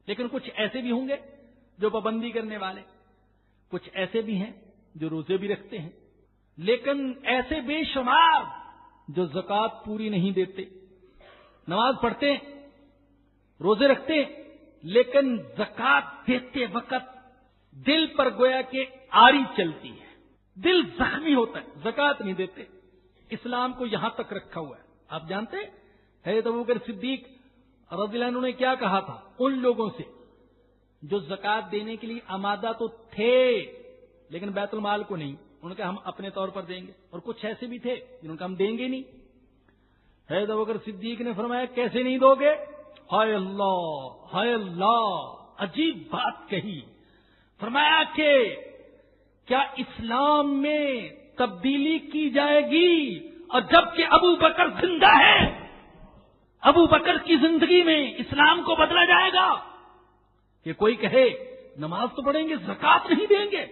لیکن کچھ ایسے بھی ہوں گے جو پابندی کرنے والے، کچھ ایسے بھی ہیں جو روزے بھی رکھتے ہیں، لیکن ایسے بے شمار جو زکوٰۃ پوری نہیں دیتے، نماز پڑھتے ہیں، روزے رکھتے ہیں، لیکن زکوٰۃ دیتے وقت دل پر گویا کہ آری چلتی ہے، دل زخمی ہوتا ہے، زکوٰۃ نہیں دیتے. اسلام کو یہاں تک رکھا ہوا ہے. آپ جانتے ہیں حضرت ابوبکر صدیق رضی اللہ عنہ نے کیا کہا تھا ان لوگوں سے جو زکوٰۃ دینے کے لیے آمادہ تو تھے لیکن بیت المال کو نہیں. انہوں نے کہا ہم اپنے طور پر دیں گے. اور کچھ ایسے بھی تھے جنہوں نے کہا ہم دیں گے نہیں. حضرت ابوبکر صدیق نے فرمایا کیسے نہیں دو گے؟ ہائے اللہ، ہائے اللہ، عجیب بات کہی. فرمایا کہ کیا اسلام میں تبدیلی کی جائے گی اور جبکہ ابو بکر زندہ ہے، ابو بکر کی زندگی میں اسلام کو بدلا جائے گا؟ کہ کوئی کہے نماز تو پڑھیں گے زکوٰۃ نہیں دیں گے.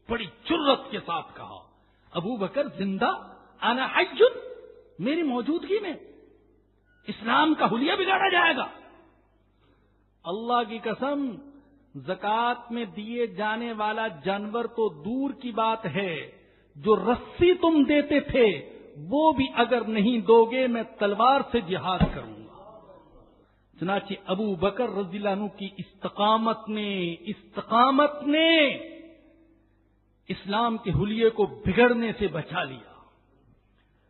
بڑی جرت کے ساتھ کہا ابو بکر زندہ، انا حج، میری موجودگی میں اسلام کا حلیہ بگاڑا جائے گا. اللہ کی قسم زکوٰۃ میں دیے جانے والا جانور تو دور کی بات ہے، جو رسی تم دیتے تھے وہ بھی اگر نہیں دو گے میں تلوار سے جہاد کروں گا. چنانچہ ابو بکر رضی اللہ عنہ کی استقامت نے اسلام کے حلیے کو بگڑنے سے بچا لیا.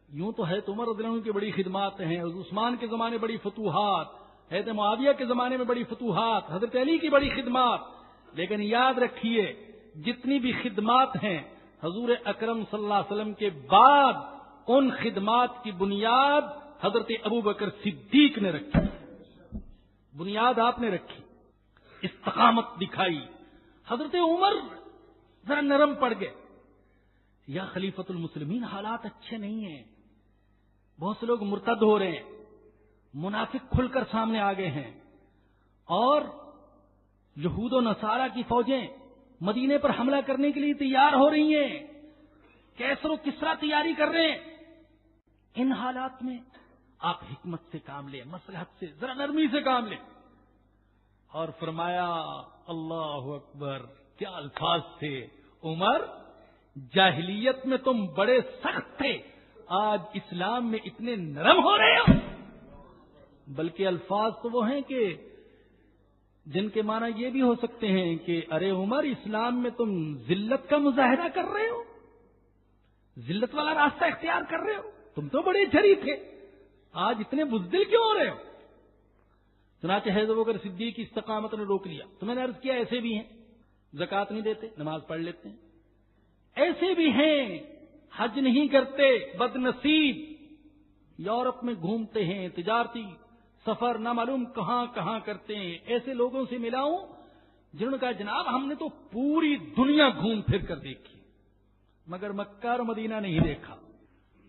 یوں تو حضرت عمر رضی اللہ عنہ کی بڑی خدمات ہیں، حضرت عثمان کے زمانے بڑی فتوحات، حضرت معاویہ کے زمانے میں بڑی فتوحات، حضرت علی کی بڑی خدمات. لیکن یاد رکھیے جتنی بھی خدمات ہیں حضور اکرم صلی اللہ علیہ وسلم کے بعد ان خدمات کی بنیاد حضرت ابو بکر صدیق نے رکھی. بنیاد آپ نے رکھی، استقامت دکھائی. حضرت عمر ذرا نرم پڑ گئے. یا خلیفۃ المسلمین حالات اچھے نہیں ہیں، بہت سے لوگ مرتد ہو رہے ہیں، منافق کھل کر سامنے آ گئے ہیں، اور یہود و نصارہ کی فوجیں مدینے پر حملہ کرنے کے لیے تیار ہو رہی ہیں، کیسر و کسرا تیاری کر رہے ہیں. ان حالات میں آپ حکمت سے کام لیں، مصلحت سے، ذرا نرمی سے کام لیں. اور فرمایا اللہ اکبر، کیا الفاظ تھے عمر، جاہلیت میں تم بڑے سخت تھے، آج اسلام میں اتنے نرم ہو رہے ہو. بلکہ الفاظ تو وہ ہیں کہ جن کے معنی یہ بھی ہو سکتے ہیں کہ ارے عمر اسلام میں تم ذلت کا مظاہرہ کر رہے ہو، ذلت والا راستہ اختیار کر رہے ہو، تم تو بڑے جری تھے، آج اتنے بزدل کیوں ہو رہے ہو؟ چنانچہ حضرت ابوبکر صدیق کی استقامت نے روک لیا. تو میں نے عرض کیا ایسے بھی ہیں زکوٰۃ نہیں دیتے، نماز پڑھ لیتے ہیں. ایسے بھی ہیں حج نہیں کرتے، بد نصیب، یورپ میں گھومتے ہیں، تجارتی سفر نہ معلوم کہاں کہاں کرتے ہیں. ایسے لوگوں سے ملا ہوں جنہوں نے کہا جناب ہم نے تو پوری دنیا گھوم پھر کر دیکھی مگر مکہ اور مدینہ نہیں دیکھا،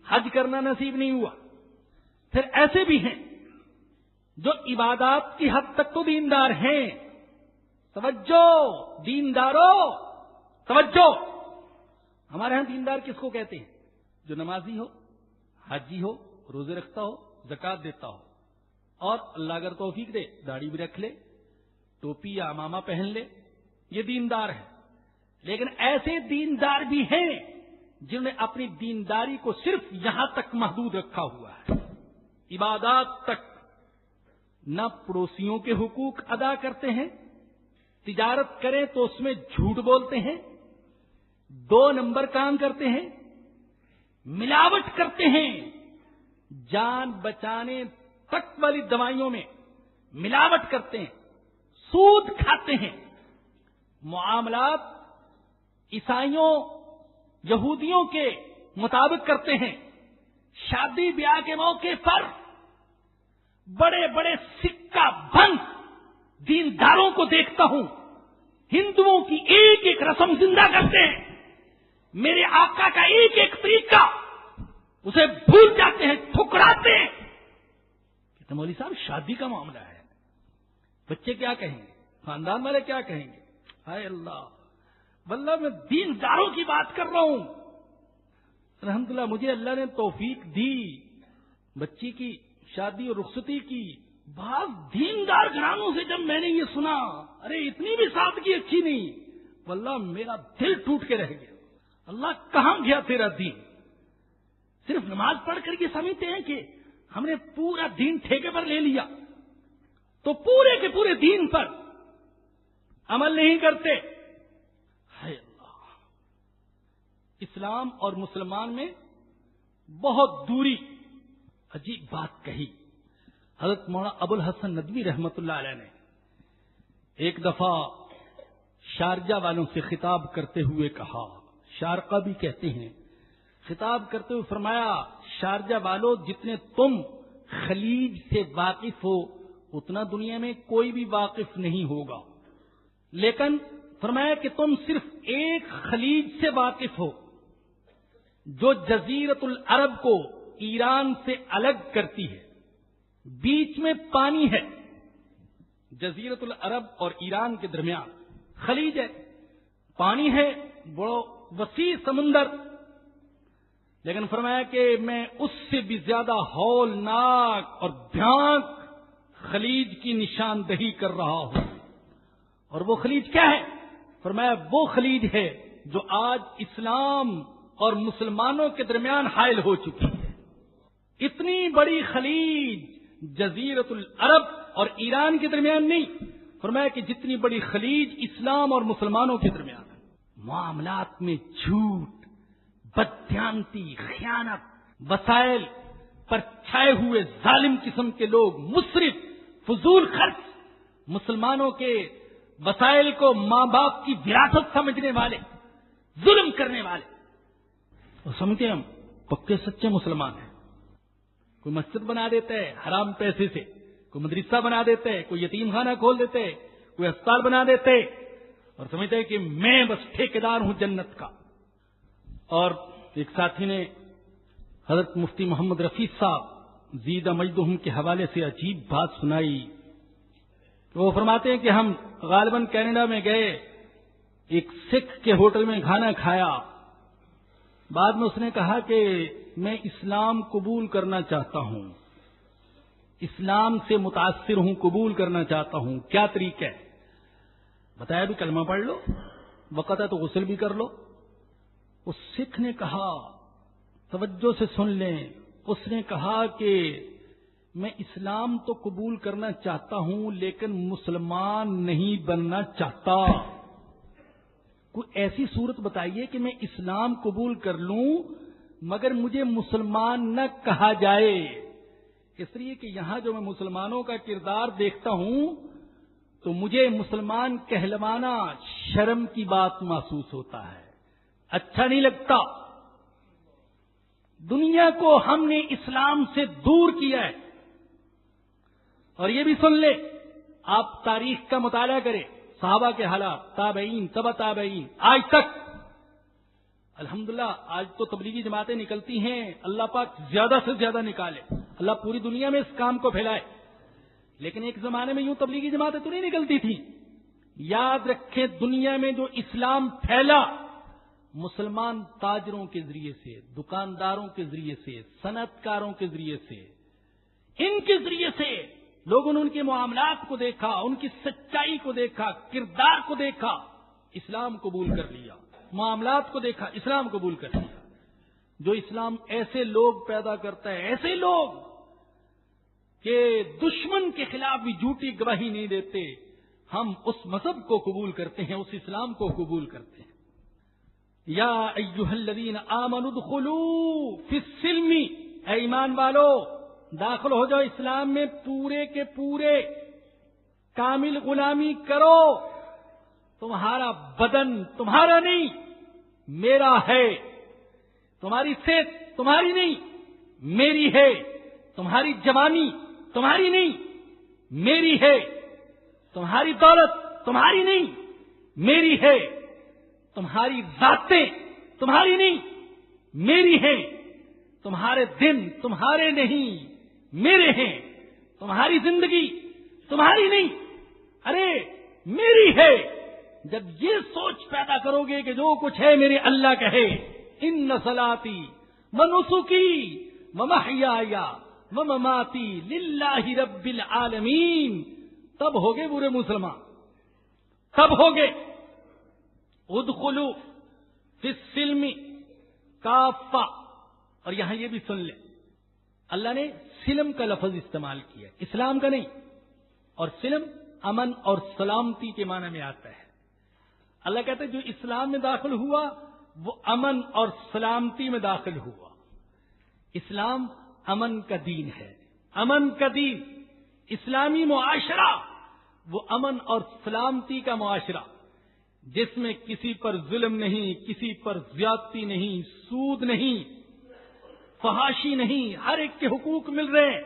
حج کرنا نصیب نہیں ہوا. پھر ایسے بھی ہیں جو عبادات کی حد تک تو دیندار ہیں. توجہ دینداروں، توجہ، ہمارے ہاں دیندار کس کو کہتے ہیں؟ جو نمازی ہو، حاجی ہو، روزے رکھتا ہو، زکات دیتا ہو، اور اللہ اگر توفیق دے داڑھی بھی رکھ لے، ٹوپی یا عمامہ پہن لے، یہ دیندار ہے۔ لیکن ایسے دیندار بھی ہیں جنہوں نے اپنی دینداری کو صرف یہاں تک محدود رکھا ہوا ہے، عبادات تک، نہ پڑوسیوں کے حقوق ادا کرتے ہیں، تجارت کریں تو اس میں جھوٹ بولتے ہیں، 2 نمبر کام کرتے ہیں، ملاوٹ کرتے ہیں، جان بچانے تک والی دوائیوں میں ملاوٹ کرتے ہیں، سود کھاتے ہیں، معاملات عیسائیوں یہودیوں کے مطابق کرتے ہیں، شادی بیاہ کے موقع پر بڑے بڑے سکہ بند دینداروں کو دیکھتا ہوں، ہندوؤں کی ایک ایک رسم زندہ کرتے ہیں، میرے آقا کا ایک ایک طریقہ اسے بھول جاتے ہیں، ٹھکراتے ہیں۔ کہتے مولوی صاحب شادی کا معاملہ ہے، بچے کیا کہیں گے، خاندان والے کیا کہیں گے؟ ہائے اللہ، واللہ میں دینداروں کی بات کر رہا ہوں۔ الحمدللہ مجھے اللہ نے توفیق دی بچی کی شادی اور رخصتی کی۔ بعض دیندار گھرانوں سے جب میں نے یہ سنا، ارے اتنی بھی سادگی اچھی نہیں، واللہ میرا دل ٹوٹ کے رہ گیا۔ اللہ کہاں گیا تیرا دین؟ صرف نماز پڑھ کر یہ سمجھتے ہیں کہ ہم نے پورا دین ٹھیکے پر لے لیا، تو پورے کے پورے دین پر عمل نہیں کرتے۔ ہے اللہ، اسلام اور مسلمان میں بہت دوری۔ عجیب بات کہی حضرت مولانا ابو الحسن ندوی رحمت اللہ علیہ نے ایک دفعہ شارجہ والوں سے خطاب کرتے ہوئے کہا، شارقہ بھی کہتے ہیں، خطاب کرتے ہوئے فرمایا، شارجہ والو، جتنے تم خلیج سے واقف ہو اتنا دنیا میں کوئی بھی واقف نہیں ہوگا، لیکن فرمایا کہ تم صرف ایک خلیج سے واقف ہو جو جزیرت العرب کو ایران سے الگ کرتی ہے، بیچ میں پانی ہے، جزیرت العرب اور ایران کے درمیان خلیج ہے، پانی ہے، بڑا وسیع سمندر، لیکن فرمایا کہ میں اس سے بھی زیادہ ہولناک اور بھیانک خلیج کی نشاندہی کر رہا ہوں۔ اور وہ خلیج کیا ہے؟ فرمایا وہ خلیج ہے جو آج اسلام اور مسلمانوں کے درمیان حائل ہو چکی ہے۔ اتنی بڑی خلیج جزیرت العرب اور ایران کے درمیان نہیں، فرمایا کہ جتنی بڑی خلیج اسلام اور مسلمانوں کے درمیان ہے۔ معاملات میں جھوٹ، بددیانتی، خیانت، وسائل پر چھائے ہوئے ظالم قسم کے لوگ، مسرف، فضول خرچ، مسلمانوں کے وسائل کو ماں باپ کی وراثت سمجھنے والے، ظلم کرنے والے، اور سمجھتے ہم پکے سچے مسلمان ہیں۔ کوئی مسجد بنا دیتا ہے حرام پیسے سے، کوئی مدرسہ بنا دیتا ہے، کوئی یتیم خانہ کھول دیتے، کوئی اسپتال بنا دیتے، اور سمجھتے ہیں کہ میں بس ٹھیکیدار ہوں جنت کا۔ اور ایک ساتھی نے حضرت مفتی محمد رفیع صاحب زیدہ مجدہم کے حوالے سے عجیب بات سنائی۔ وہ فرماتے ہیں کہ ہم غالباً کینیڈا میں گئے، ایک سکھ کے ہوٹل میں کھانا کھایا، بعد میں اس نے کہا کہ میں اسلام قبول کرنا چاہتا ہوں، اسلام سے متاثر ہوں، قبول کرنا چاہتا ہوں، کیا طریقہ ہے؟ بتایا بھی کلمہ پڑھ لو، وقت ہے تو غسل بھی کر لو۔ اس سکھ نے کہا، توجہ سے سن لیں، اس نے کہا کہ میں اسلام تو قبول کرنا چاہتا ہوں لیکن مسلمان نہیں بننا چاہتا۔ کوئی ایسی صورت بتائیے کہ میں اسلام قبول کر لوں مگر مجھے مسلمان نہ کہا جائے۔ اس لیے کہ یہاں جو میں مسلمانوں کا کردار دیکھتا ہوں تو مجھے مسلمان کہلوانا شرم کی بات محسوس ہوتا ہے، اچھا نہیں لگتا۔ دنیا کو ہم نے اسلام سے دور کیا ہے۔ اور یہ بھی سن لے، آپ تاریخ کا مطالعہ کریں، صحابہ کے حالات، تابعین، تبع تابعین، آج تک الحمدللہ آج تو تبلیغی جماعتیں نکلتی ہیں، اللہ پاک زیادہ سے زیادہ نکالے، اللہ پوری دنیا میں اس کام کو پھیلائے، لیکن ایک زمانے میں یوں تبلیغی جماعتیں تو نہیں نکلتی تھیں۔ یاد رکھیں، دنیا میں جو اسلام پھیلا مسلمان تاجروں کے ذریعے سے، دکانداروں کے ذریعے سے، صنعت کاروں کے ذریعے سے، ان کے ذریعے سے لوگوں نے ان کے معاملات کو دیکھا، ان کی سچائی کو دیکھا، کردار کو دیکھا، اسلام قبول کر لیا، معاملات کو دیکھا، اسلام قبول کر لیا۔ جو اسلام ایسے لوگ پیدا کرتا ہے، ایسے لوگ کہ دشمن کے خلاف بھی جھوٹی گواہی نہیں دیتے، ہم اس مذہب کو قبول کرتے ہیں، اس اسلام کو قبول کرتے ہیں۔ یا ایھا الذین آمنوا ادخلوا فی السلم، اے ایمان والو داخل ہو جاؤ اسلام میں، پورے کے پورے کامل غلامی کرو، تمہارا بدن تمہارا نہیں میرا ہے، تمہاری صحت تمہاری نہیں میری ہے، تمہاری جوانی تمہاری نہیں میری ہے، تمہاری دولت تمہاری نہیں میری ہے، تمہاری ذاتیں تمہاری نہیں میری ہیں، تمہارے دن تمہارے نہیں میرے ہیں، تمہاری زندگی تمہاری نہیں، ارے میری ہے۔ جب یہ سوچ پیدا کرو گے کہ جو کچھ ہے میرے اللہ کا ہے، ان صلاتی ونسکی ومحیای ومماتی للہ رب العالمین، تب ہوگے برے مسلمان، تب ہوگے۔ ادخلوا فی السلم کافہ، اور یہاں یہ بھی سن لیں، اللہ نے سلم کا لفظ استعمال کیا، اسلام کا نہیں، اور سلم امن اور سلامتی کے معنی میں آتا ہے۔ اللہ کہتا ہے جو اسلام میں داخل ہوا وہ امن اور سلامتی میں داخل ہوا۔ اسلام امن کا دین ہے، امن کا دین، اسلامی معاشرہ وہ امن اور سلامتی کا معاشرہ، جس میں کسی پر ظلم نہیں، کسی پر زیادتی نہیں، سود نہیں، فحاشی نہیں، ہر ایک کے حقوق مل رہے ہیں۔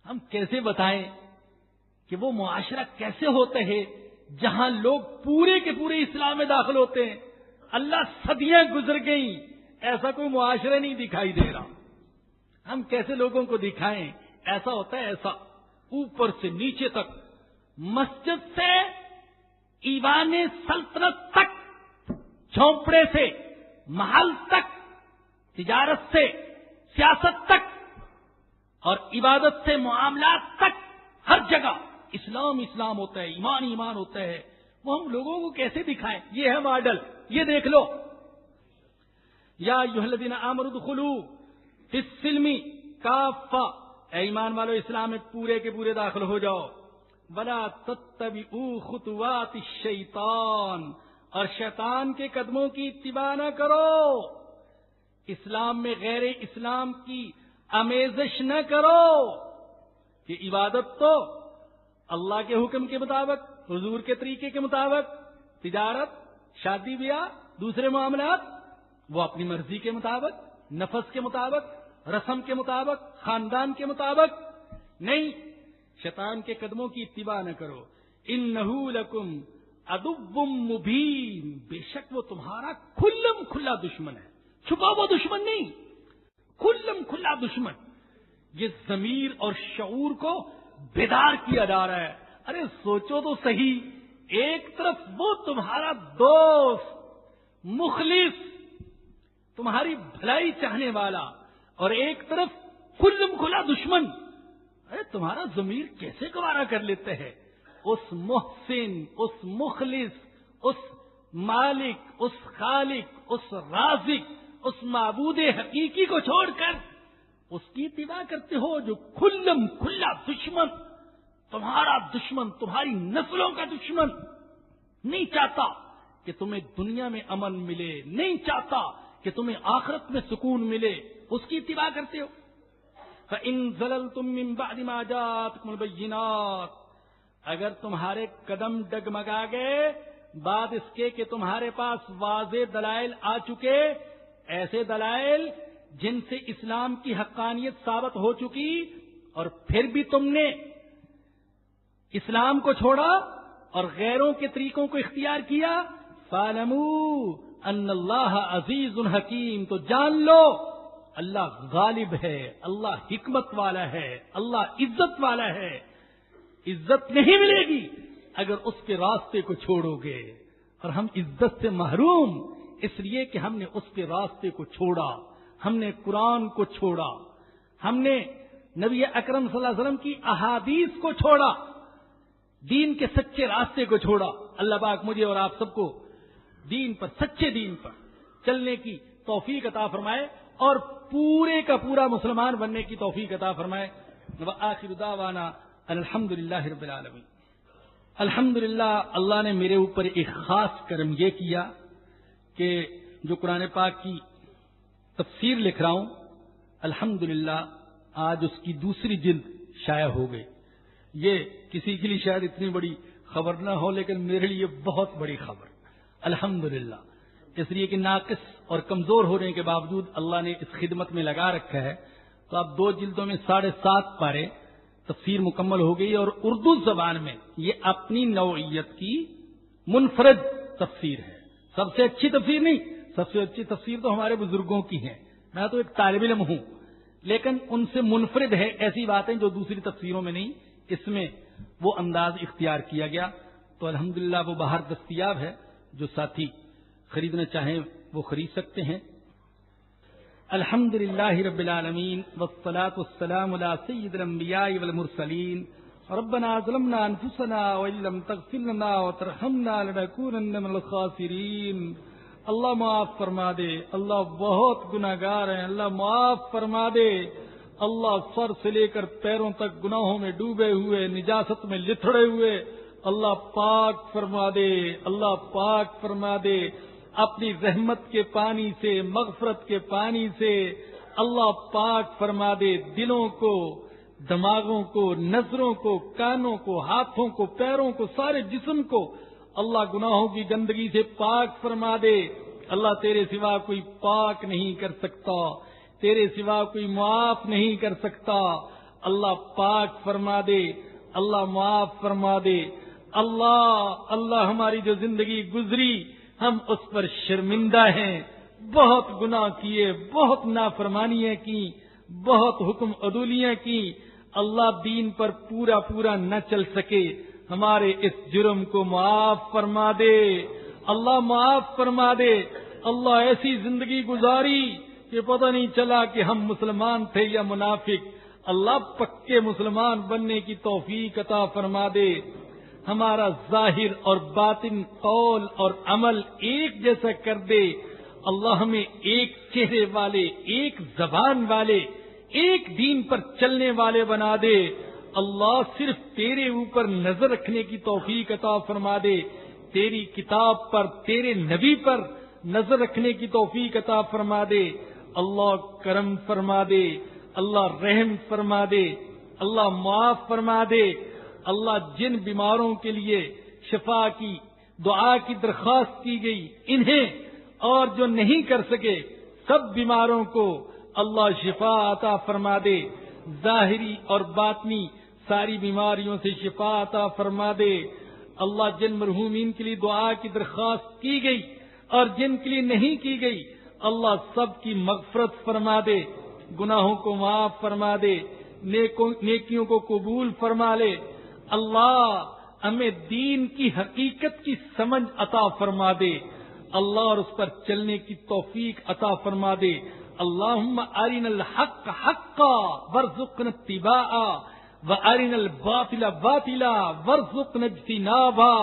ہم کیسے بتائیں کہ وہ معاشرہ کیسے ہوتا ہے جہاں لوگ پورے کے پورے اسلام میں داخل ہوتے ہیں؟ اللہ صدیاں گزر گئیں، ایسا کوئی معاشرہ نہیں دکھائی دے رہا۔ ہم کیسے لوگوں کو دکھائیں؟ ایسا ہوتا ہے، ایسا اوپر سے نیچے تک، مسجد سے ایوان سلطنت تک، جھونپڑے سے محل تک، تجارت سے سیاست تک، اور عبادت سے معاملات تک، ہر جگہ اسلام اسلام ہوتا ہے، ایمان ایمان ہوتا ہے۔ وہ ہم لوگوں کو کیسے دکھائیں؟ یہ ہے ماڈل، یہ دیکھ لو۔ یا ایھا الذین آمنوا ادخلوا فی السلم کافہ، اے ایمان والو اسلام میں پورے کے پورے داخل ہو جاؤ۔ ولا تتبعوا خطوات الشیطان، اور شیطان کے قدموں کی اتباع نہ کرو۔ اسلام میں غیر اسلام کی آمیزش نہ کرو، کہ عبادت تو اللہ کے حکم کے مطابق، حضور کے طریقے کے مطابق، تجارت، شادی بیاہ، دوسرے معاملات وہ اپنی مرضی کے مطابق، نفس کے مطابق، رسم کے مطابق، خاندان کے مطابق نہیں، شیطان کے قدموں کی اتباع نہ کرو۔ انہ لکم عدو مبین، بے شک وہ تمہارا کھلم کھلا دشمن ہے، چھپا ہوا دشمن نہیں، کھلم کھلا دشمن۔ یہ ضمیر اور شعور کو بیدار کیا جا رہا ہے۔ ارے سوچو تو صحیح، ایک طرف وہ تمہارا دوست، مخلص، تمہاری بھلائی چاہنے والا، اور ایک طرف کھلم کھلا دشمن۔ ارے تمہارا ضمیر کیسے گوارا کر لیتے ہیں اس محسن، اس مخلص، اس مالک، اس خالق، اس رازق، اس معبود حقیقی کو چھوڑ کر اس کی اتباع کرتے ہو جو کھلم کھلا دشمن، تمہارا دشمن، تمہاری نسلوں کا دشمن، نہیں چاہتا کہ تمہیں دنیا میں امن ملے، نہیں چاہتا کہ تمہیں آخرت میں سکون ملے، اس کی اتباع کرتے ہو۔ فَإِن زَلَلْتُم مِّن بَعْدِ مَا جَاءَتْكُمُ الْبَيِّنَاتُ، اگر تمہارے قدم ڈگمگا گئے بعد اس کے کہ تمہارے پاس واضح دلائل آ چکے، ایسے دلائل جن سے اسلام کی حقانیت ثابت ہو چکی، اور پھر بھی تم نے اسلام کو چھوڑا اور غیروں کے طریقوں کو اختیار کیا، فَاعْلَمُوا أَنَّ اللَّهَ عَزِيزٌ حَكِيمٌ، تو جان لو اللہ غالب ہے، اللہ حکمت والا ہے، اللہ عزت والا ہے۔ عزت نہیں ملے گی اگر اس کے راستے کو چھوڑو گے، اور ہم عزت سے محروم اس لیے کہ ہم نے اس کے راستے کو چھوڑا، ہم نے قرآن کو چھوڑا، ہم نے نبی اکرم صلی اللہ علیہ وسلم کی احادیث کو چھوڑا، دین کے سچے راستے کو چھوڑا۔ اللہ پاک مجھے اور آپ سب کو دین پر، سچے دین پر چلنے کی توفیق عطا فرمائے اور پورے کا پورا مسلمان بننے کی توفیق عطا فرمائے۔ وآخر دعوانا الحمدللہ رب العالمین۔ الحمدللہ اللہ نے میرے اوپر ایک خاص کرم یہ کیا کہ جو قرآن پاک کی تفسیر لکھ رہا ہوں، الحمدللہ آج اس کی دوسری جلد شائع ہو گئی۔ یہ کسی کے لیے شاید اتنی بڑی خبر نہ ہو، لیکن میرے لیے بہت بڑی خبر، الحمدللہ، اس لیے کہ ناقص اور کمزور ہونے کے باوجود اللہ نے اس خدمت میں لگا رکھا ہے۔ تو اب 2 جلدوں میں 7.5 پارے تفسیر مکمل ہو گئی، اور اردو زبان میں یہ اپنی نوعیت کی منفرد تفسیر ہے۔ سب سے اچھی تفسیر نہیں، سب سے اچھی تفسیر تو ہمارے بزرگوں کی ہے، میں تو ایک طالب علم ہوں، لیکن ان سے منفرد ہے ایسی باتیں جو دوسری تفسیروں میں نہیں، اس میں وہ انداز اختیار کیا گیا۔ تو الحمدللہ وہ باہر دستیاب ہے، جو ساتھی خریدنا چاہیں وہ خرید سکتے ہیں۔ الحمدللہ رب العالمین والصلاة والسلام علی سید الانبیاء والمرسلین۔ ربنا ظلمنا انفسنا وان لم تغفر لنا وترحمنا لنکونن من الخاسرین۔ اللہ معاف فرما دے، اللہ بہت گناہگار ہیں، اللہ معاف فرما دے۔ اللہ سر سے لے کر پیروں تک گناہوں میں ڈوبے ہوئے، نجاست میں لتھڑے ہوئے، اللہ پاک فرما دے، اللہ پاک فرما دے۔ اپنی رحمت کے پانی سے، مغفرت کے پانی سے اللہ پاک فرما دے۔ دلوں کو، دماغوں کو، نظروں کو، کانوں کو، ہاتھوں کو، پیروں کو، سارے جسم کو اللہ گناہوں کی گندگی سے پاک فرما دے۔ اللہ تیرے سوا کوئی پاک نہیں کر سکتا، تیرے سوا کوئی معاف نہیں کر سکتا۔ اللہ پاک فرما دے، اللہ معاف فرما دے۔ اللہ ہماری جو زندگی گزری ہم اس پر شرمندہ ہیں، بہت گناہ کیے، بہت نافرمانیاں کی، بہت حکم عدولیاں کی۔ اللہ دین پر پورا نہ چل سکے، ہمارے اس جرم کو معاف فرما دے، اللہ معاف فرما دے۔ اللہ ایسی زندگی گزاری کہ پتہ نہیں چلا کہ ہم مسلمان تھے یا منافق۔ اللہ پکے مسلمان بننے کی توفیق عطا فرما دے۔ ہمارا ظاہر اور باطن، قول اور عمل ایک جیسا کر دے۔ اللہ ہمیں ایک چہرے والے، ایک زبان والے، ایک دین پر چلنے والے بنا دے۔ اللہ صرف تیرے اوپر نظر رکھنے کی توفیق عطا فرما دے، تیری کتاب پر، تیرے نبی پر نظر رکھنے کی توفیق عطا فرما دے۔ اللہ کرم فرما دے، اللہ رحم فرما دے، اللہ معاف فرما دے۔ اللہ جن بیماروں کے لیے شفا کی دعا کی درخواست کی گئی انہیں اور جو نہیں کر سکے سب بیماروں کو اللہ شفا عطا فرما دے، ظاہری اور باطنی ساری بیماریوں سے شفا عطا فرما دے۔ اللہ جن مرحومین کے لیے دعا کی درخواست کی گئی اور جن کے لیے نہیں کی گئی اللہ سب کی مغفرت فرما دے، گناہوں کو معاف فرما دے، نیکیوں کو قبول فرما لے۔ اللہ ہمیں دین کی حقیقت کی سمجھ عطا فرما دے، اللہ اور اس پر چلنے کی توفیق عطا فرما دے۔ اللہم ارنا الحق حقا وارزقنا اتباعا وارنا الباطل باطلا وارزقنا اجتنابا۔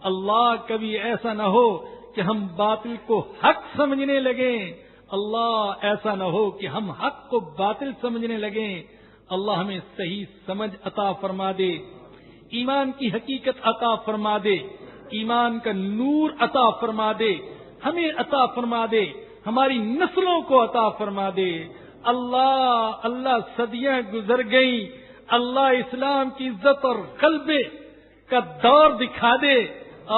اللہ کبھی ایسا نہ ہو کہ ہم باطل کو حق سمجھنے لگیں، اللہ ایسا نہ ہو کہ ہم حق کو باطل سمجھنے لگیں۔ اللہ ہمیں صحیح سمجھ عطا فرما دے، ایمان کی حقیقت عطا فرما دے، ایمان کا نور عطا فرما دے، ہمیں عطا فرما دے، ہماری نسلوں کو عطا فرما دے۔ اللہ صدیاں گزر گئیں، اللہ اسلام کی عزت اور غلبے کا دور دکھا دے،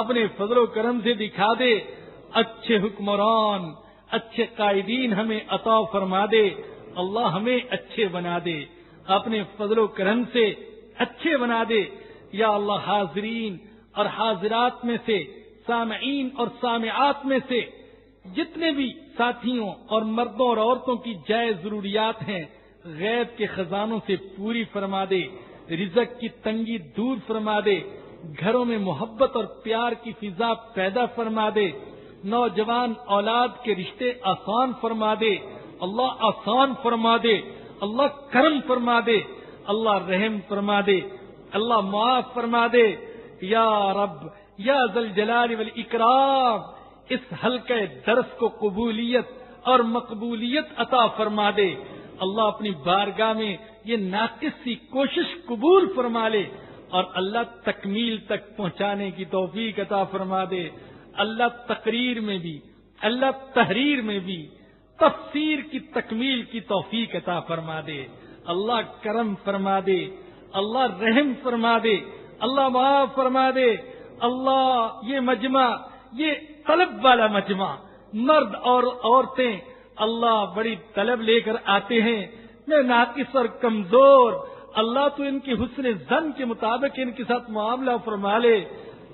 اپنے فضل و کرم سے دکھا دے۔ اچھے حکمران، اچھے قائدین ہمیں عطا فرما دے، اللہ ہمیں اچھے بنا دے، اپنے فضل و کرم سے اچھے بنا دے۔ یا اللہ حاضرین اور حاضرات میں سے، سامعین اور سامعات میں سے جتنے بھی ساتھیوں اور مردوں اور عورتوں کی جائز ضروریات ہیں غیب کے خزانوں سے پوری فرما دے، رزق کی تنگی دور فرما دے، گھروں میں محبت اور پیار کی فضا پیدا فرما دے، نوجوان اولاد کے رشتے آسان فرما دے، اللہ آسان فرما دے، اللہ کرم فرما دے، اللہ رحم فرما دے، اللہ معاف فرما دے، یا رب یا ذل جلال والاکرام اس حلقہ درس کو قبولیت اور مقبولیت عطا فرما دے، اللہ اپنی بارگاہ میں یہ ناقص سی کوشش قبول فرما لے اور اللہ تکمیل تک پہنچانے کی توفیق عطا فرما دے، اللہ تقریر میں بھی، اللہ تحریر میں بھی تفسیر کی تکمیل کی توفیق عطا فرما دے، اللہ کرم فرما دے، اللہ رحم فرما دے، اللہ معاف فرما دے، اللہ یہ مجمع، یہ طلب والا مجمع، مرد اور عورتیں اللہ بڑی طلب لے کر آتے ہیں، میں ناقص اور کمزور، اللہ تو ان کے حسن ظن کے مطابق ان کے ساتھ معاملہ فرما لے،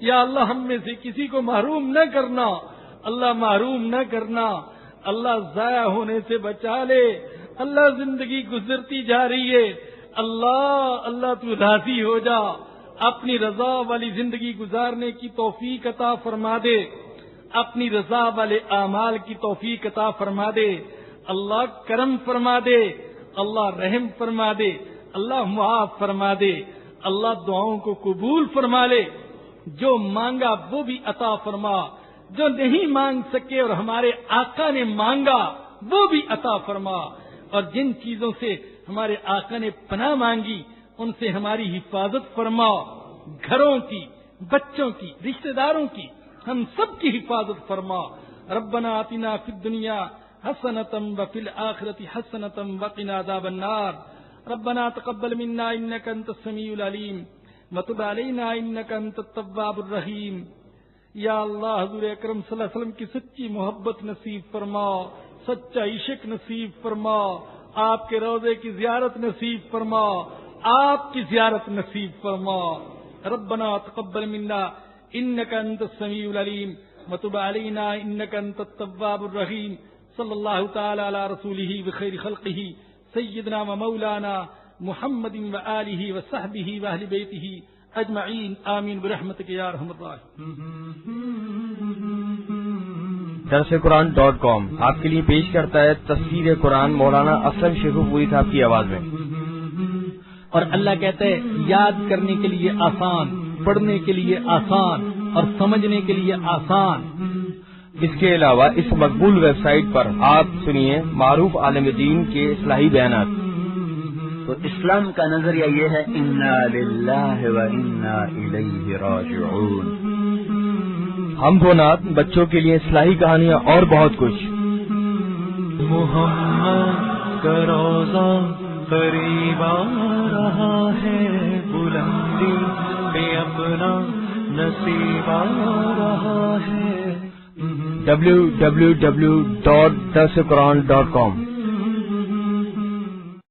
یا اللہ ہم میں سے کسی کو محروم نہ کرنا، اللہ محروم نہ کرنا، اللہ ضائع ہونے سے بچا لے، اللہ زندگی گزرتی جا رہی ہے، اللہ تو راضی ہو جا، اپنی رضا والی زندگی گزارنے کی توفیق عطا فرما دے، اپنی رضا والے اعمال کی توفیق عطا فرما دے، اللہ کرم فرما دے، اللہ رحم فرما دے، اللہ معاف فرما دے، اللہ دعاؤں کو قبول فرما لے، جو مانگا وہ بھی عطا فرما، جو نہیں مانگ سکے اور ہمارے آقا نے مانگا وہ بھی عطا فرما، اور جن چیزوں سے ہمارے آقا نے پناہ مانگی ان سے ہماری حفاظت فرما، گھروں کی، بچوں کی، رشتہ داروں کی، ہم سب کی حفاظت فرما۔ ربنا آتنا فی الدنیا حسنۃ وفی الآخرۃ حسنۃ وقنا عذاب النار، ربنا تقبل منا انک انت السمیع العلیم وتب علینا انک انت التواب الرحیم۔ یا اللہ حضور اکرم صلی اللہ علیہ وسلم کی سچی محبت نصیب فرما، سچا عشق نصیب فرما، آپ کے روضے کی زیارت نصیب فرما، آپ کی زیارت نصیب فرما۔ ربنا تقبل منا انک انت السمیع العلیم وتب علینا انک انت التواب الرحیم۔ صلی اللہ تعالی علی رسولہ بخیر خلقہ سیدنا و مولانا محمد و آلہ و صحبہ و اہل بیتہ اجمعین، آمین برحمتک یا ارحم الراحمین۔ درسقرآن.com آپ کے لیے پیش کرتا ہے تفسیر قرآن مولانا اسلم شیخو پوری صاحب کی آواز میں۔ اور اللہ کہتا ہے یاد کرنے کے لیے آسان، پڑھنے کے لیے آسان اور سمجھنے کے لیے آسان۔ اس کے علاوہ اس مقبول ویب سائٹ پر آپ سنیے معروف عالم دین کے اصلاحی بیانات۔ تو اسلام کا نظریہ یہ ہے انا للہ و انا الیہ راجعون۔ حمد و نعت، بچوں کے لیے اصلاحی کہانیاں اور بہت کچھ۔ محمد کا روضہ قریب آ رہا ہے، بلندی پہ اپنا نصیب آ رہا ہے۔ www.درسقرآن.com